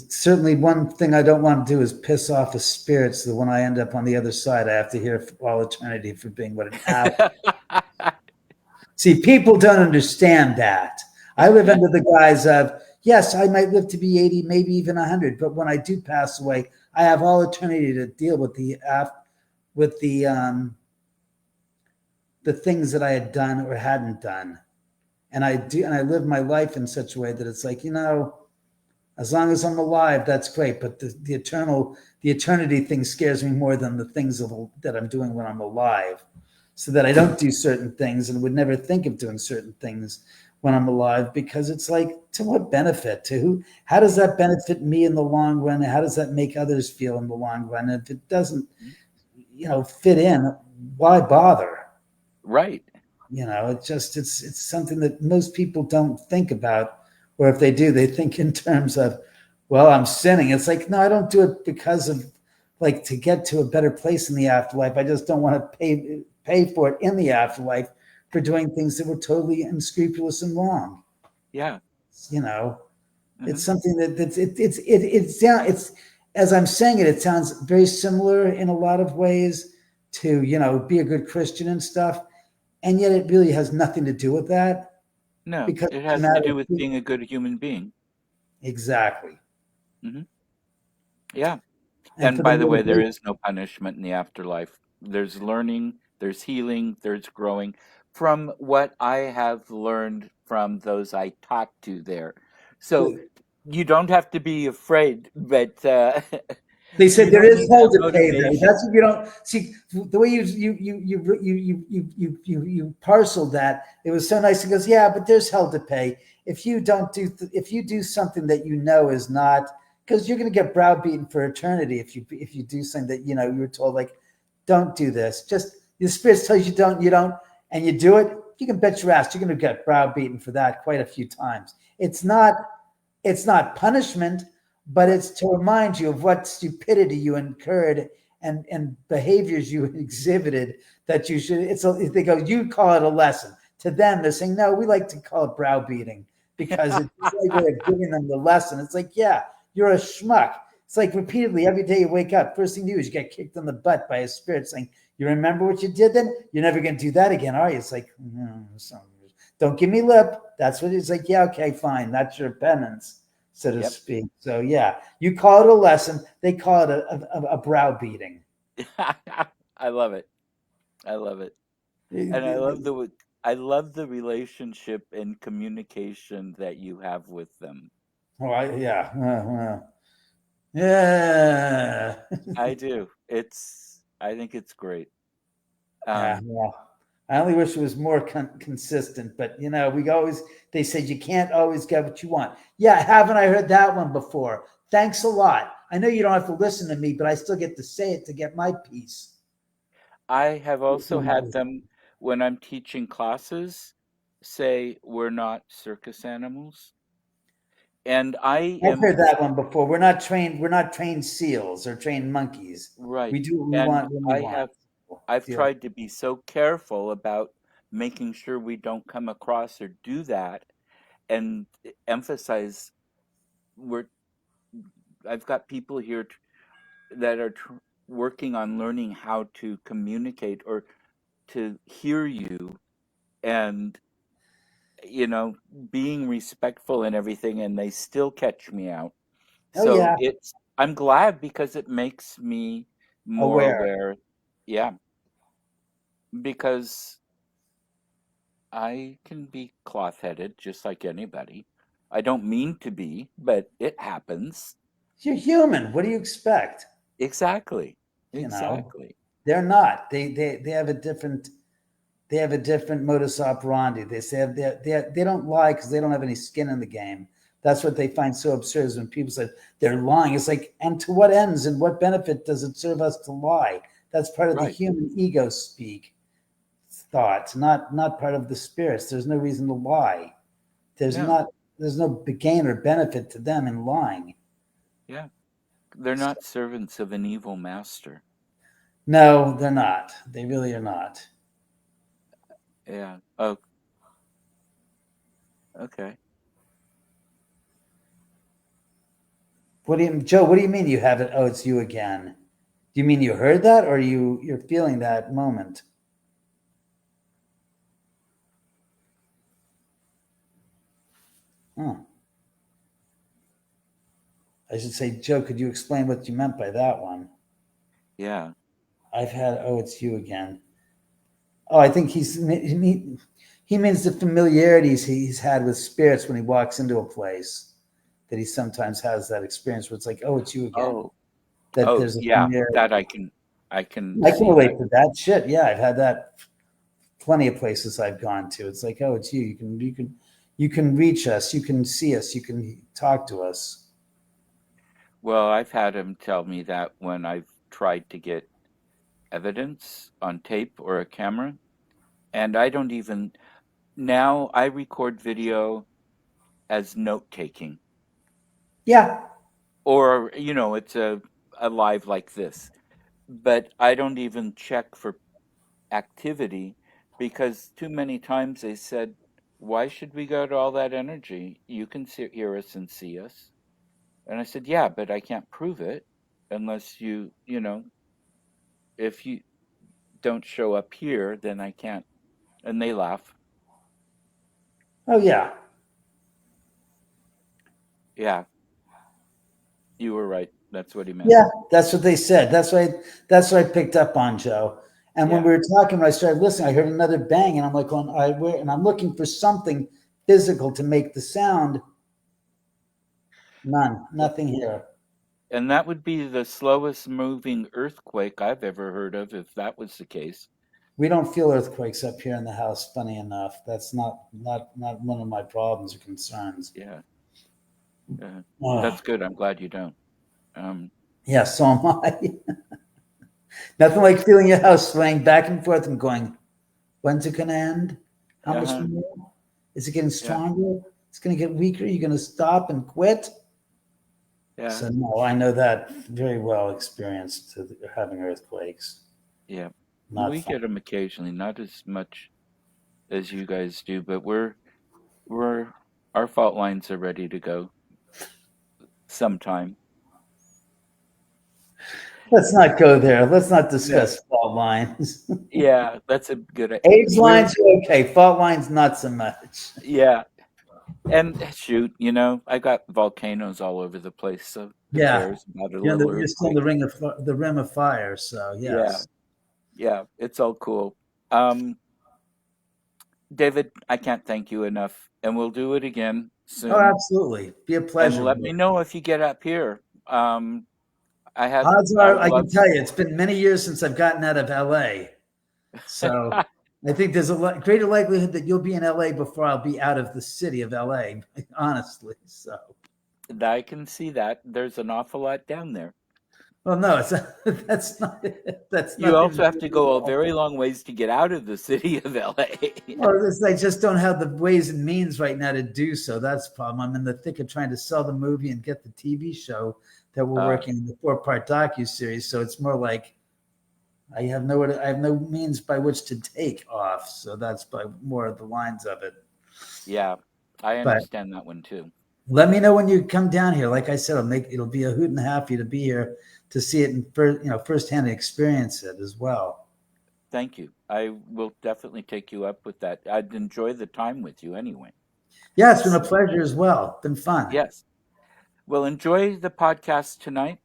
certainly one thing I don't want to do is piss off the spirits. That when I end up on the other side, I have to hear for all eternity for being what an ass. See, people don't understand that. I live under the guise of, yes, I might live to be 80, maybe even 100, but when I do pass away, I have all eternity to deal with with the things that I had done or hadn't done. And I live my life in such a way that it's like, as long as I'm alive, that's great. But the eternity thing scares me more than the things that I'm doing when I'm alive. So that I don't do certain things and would never think of doing certain things when I'm alive, because it's like, to what benefit? To who? How does that benefit me in the long run? How does that make others feel in the long run? If it doesn't, fit in, why bother? Right. It's something that most people don't think about, or if they do, they think in terms of, well, I'm sinning. It's like, no, I don't do it because of like to get to a better place in the afterlife. I just don't want to pay for it in the afterlife for doing things that were totally unscrupulous and wrong. Yeah. You know, Hmm. it's something it's as I'm saying it, it sounds very similar in a lot of ways to, be a good Christian and stuff, and yet it really has nothing to do with that, No, because it it's a has to matter do of with being a good human being. exactly. Hmm. Yeah. And And for the by the way, there motivation, is no punishment in the afterlife. There's learning, there's healing, there's growing. From what I have learned from those I talked to there. So you don't have to be afraid, but they you said there don't is need hell that to pay there. motivation. That's what you don't see. The way you parceled that, it was so nice. He goes, yeah, but there's hell to pay if you don't if you do something that is not, because you're going to get browbeaten for eternity if you do something that you were told, like, don't do this. Just the spirit tells you don't, and you do it. You can bet your ass you're going to get browbeaten for that quite a few times. It's not punishment, but Right. it's to remind you of what stupidity you incurred and behaviors you exhibited that you should. They go, you call it a lesson. To them, they're saying, no, we like to call it browbeating because it's a way of giving them the lesson. It's like, yeah, you're a schmuck. It's like repeatedly every day you wake up, first thing you do is you get kicked in the butt by a spirit saying, you remember what you did then? You're never going to do that again, are you? It's like, don't give me lip. That's what it's like. Yeah, okay, fine. That's your penance, so to Yep. speak. So yeah, you call it a lesson. They call it a browbeating. I love it. I love it. And I love the relationship and communication that you have with them. Oh, yeah, yeah. I do. I think it's great. Yeah, Um, well, I only wish it was more consistent, but we always, they said you can't always get what you want. Yeah, haven't I heard that one before? Thanks a lot. I know you don't have to listen to me, but I still get to say it to get my piece. I have also had them when I'm teaching classes say we're not circus animals. And I I've am heard that one before. We're not trained seals or trained monkeys. right. We do what we And want when we want. I've Deal. tried to be so careful about making sure we don't come across or do that and emphasize we're I've got people here that are working on learning how to communicate or to hear you and you know being respectful and everything and they still catch me out. Oh So yeah, I'm glad because it makes me more aware. aware. Yeah, because I can be cloth-headed just like anybody. I don't mean to be, but it happens. You're human. What do you expect? Exactly. You know, Exactly. they're not. They have a different. They have a different modus operandi. They say they don't lie because they don't have any skin in the game. That's what they find so absurd is when people say they're lying. It's like, and to what ends and what benefit does it serve us to lie? That's part of the Right. human ego speak thoughts, not part of the spirits. There's no reason to lie. There's No. not there's no gain or benefit to them in lying. Yeah. They're not servants of an evil master. No, they're not. They really are not. Yeah. Oh, okay. Joe? What do you mean you have it? Oh, it's you again. Do you mean you heard that, or you're feeling that moment? Huh. I should say, Joe, could you explain what you meant by that one? Yeah. I've had, oh, it's you again. Oh, I think he means the familiarities he's had with spirits when he walks into a place, that he sometimes has that experience where it's like, oh, it's you again. Oh. That Oh, there's a yeah. familiarity. That I can I can see that. relate to that shit. Yeah, I've had that plenty of places I've gone to. It's like, oh, it's you. You can reach us. You can see us. You can talk to us. Well, I've had him tell me that when I've tried to get evidence on tape or a camera, and I don't even now I record video as note taking, Yeah. or it's a live like this, but I don't even check for activity because too many times they said, "Why should we go to all that energy? You can hear us and see us." And I said, "Yeah, but I can't prove it unless if you don't show up here, then I can't." And they laugh. Oh yeah. Yeah, you were right. That's what he meant. Yeah, that's what they said. That's what I picked up on, Joe. And when Yeah. we were talking, when I started listening, I heard another bang, and I'm like, going, and I'm looking for something physical to make the sound. None, Well, nothing here. and that would be the slowest moving earthquake I've ever heard of, if that was the case. We don't feel earthquakes up here in the house. Funny enough, that's not one of my problems or concerns. Yeah. Oh, That's good. I'm glad you don't. Um, yeah, so am I. Nothing like feeling your house swaying back and forth and going, when's it going to end? How much uh-huh. more? Is it getting Yeah. stronger? It's going to get weaker. You're going to stop and quit. Yeah. So no, I know that very well. Experienced having earthquakes. Yeah. Not We fun. get them occasionally, not as much as you guys do, but we're our fault lines are ready to go sometime. Let's not go there. Let's not No. discuss fault lines. Yeah, that's a good. Age We're lines are okay. Fault lines not so much. yeah, and shoot, I got volcanoes all over the place, so who Yeah, cares about a you're, little you're still in the earthquake? rim of fire. So Yeah, yes. yeah, it's all cool. Um, David, I can't thank you enough, and we'll do it again Oh, soon. absolutely. Be a And pleasure. let me know if you get up here. I have, Odds I are, would I can love. tell you, it's been many years since I've gotten out of LA. So I think there's a greater likelihood that you'll be in LA before I'll be out of the city of LA, honestly. So, I can see that. There's an awful lot down there. well, no, it's that's You nothing to also have do to with go a all. very long ways to get out of the city of LA. Well, it's, I just don't have the ways and means right now to do so. That's the problem. I'm in the thick of trying to sell the movie and get the TV show that we're Uh, working in the 4-part docu series. So it's more like I have no means by which to take off. So that's by more of the lines of it. yeah, I But understand that one too. let me know when you come down here. Like I said, it'll be a hoot and a half for you to be here to see it and firsthand experience it as well. Thank you. I will definitely take you up with that. I'd enjoy the time with you anyway. Yeah, it's been a pleasure as well. It's been fun. Yes. Well, enjoy the podcast tonight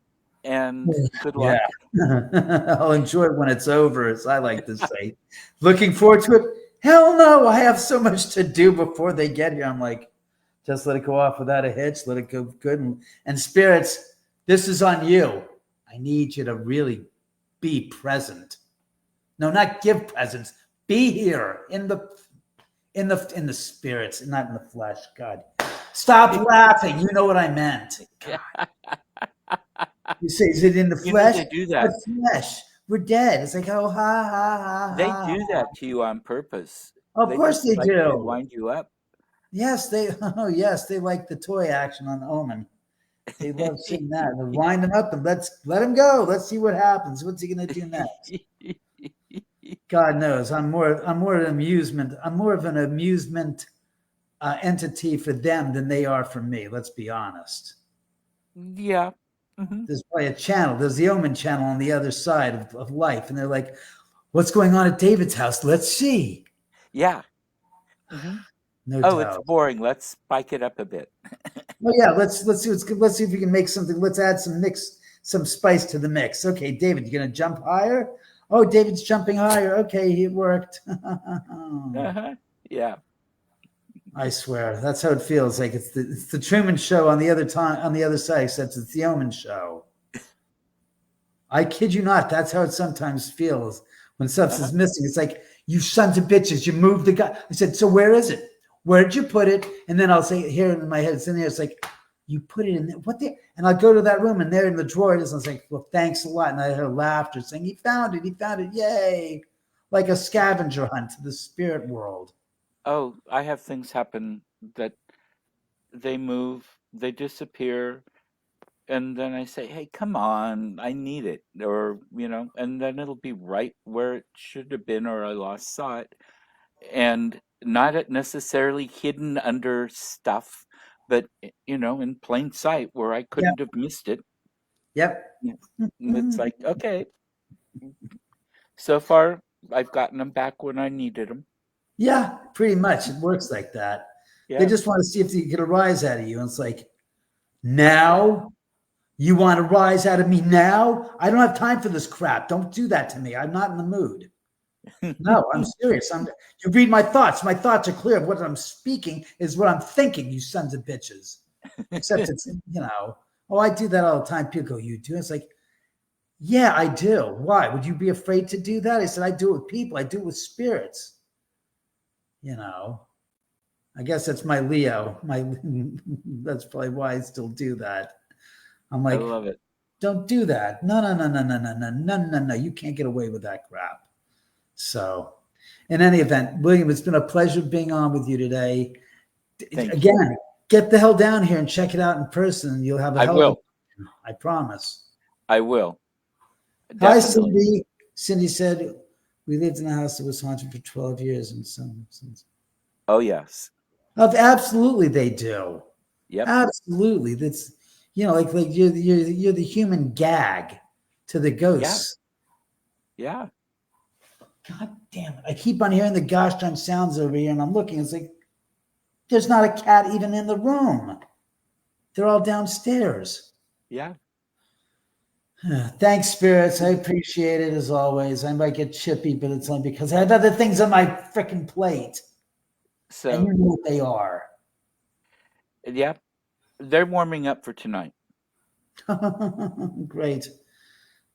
and good Yeah. luck. I'll enjoy it when it's over, as I like to say. Looking forward to it. Hell no, I have so much to do before they get here. I'm like, just let it go off without a hitch, let it go good. And spirits, this is on you. I need you to really be present. No, not give presents. Be here in the spirits, not in the flesh. God. Stop laughing. You know what I meant. God. You say, is it in the You know, flesh? they do What that. flesh? We're dead. It's like, oh, ha, ha, ha, They ha. do that to you on purpose. Of They course just they like to do. wind you up. Yes, oh, yes, they like the toy action on Omen. They love seeing that. They wind him up and let him go. Let's see what happens. What's he going to do next? God knows. I'm more an amusement. I'm more of an amusement entity for them than they are for me. Let's be honest. Yeah. Hmm. There's probably a channel. There's the Omen channel on the other side of life, and they're like, "What's going on at David's house? Let's see." Yeah. Hmm. No Oh, it's doubt. boring. Let's spike it up a bit. Well, yeah. Let's see if we can make something. Let's add some spice to the mix. Okay, David, you're gonna jump higher. Oh, David's jumping higher. Okay, it worked. Uh-huh. Yeah. I swear, that's how it feels. Like it's the Truman Show on the other side, except it's the Omen Show. I kid you not. That's how it sometimes feels when Uh-huh. substance is missing. It's like, you sons of bitches, you moved the guy. I said, so where is it? Where did you put it? And then I'll say, here in my head, it's in there. It's like, you put it in there. What the? And I'll go to that room and there in the drawer it is. And I was like, well, thanks a lot. And I heard laughter saying, he found it. He found it. Yay. Like a scavenger hunt to the spirit world. Oh, I have things happen that they move, they disappear, and then I say, "Hey, come on, I need it," or and then it'll be right where it should have been, or I lost saw it, and not necessarily hidden under stuff, but in plain sight where I Yep. couldn't have missed it. Yep. Yeah. And it's like, okay, so far I've gotten them back when I needed them. Yeah, pretty much. It works like that. They Yeah, just want to see if they get a rise out of you. And it's like, yeah. now you want to rise out of me now? I don't have time for this crap. Don't do that to me. I'm not in the mood. No, I'm serious. You read my thoughts. My thoughts are clear. What I'm speaking is what I'm thinking, you sons of bitches. Except it's, oh, I do that all the time. People go, you do? It's like, yeah, I do. Why? Would you be afraid to do that? I said, I do it with people. I do it with spirits. You know, I guess that's my Leo. That's probably why I still do that. I'm I like, love it. don't do that. No, no, no, no, no, no, no, no, no, no. You can't get away with that crap. So, in any event, William, it's been a pleasure being on with you today. Thank you. Again, get the hell down here and check it out in person. You'll have a I hell of a will. time, I promise. I will. Hi, Definitely. Cindy. Cindy said, we lived in a house that was haunted for 12 years. And since Oh, yes. absolutely, they do. Yep. Absolutely. That's, like you're the human gag to the Yeah. ghosts. Yeah. God damn it. I keep on hearing the gosh darn sounds over here, and I'm looking. It's like, there's not a cat even in the room. They're all downstairs. Yeah. Thanks, spirits. I appreciate it as always. I might get chippy, but it's only because I have other things on my freaking plate. And So, you know what they are. yeah, they're warming up for tonight. Great.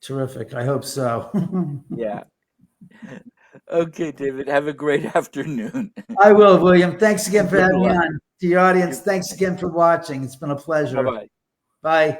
Terrific. I hope so. Yeah. Okay, David, have a great afternoon. I will, William. Thanks again for Good having me luck. on. To your audience, thanks again for watching. It's been a pleasure. Bye-bye. Bye.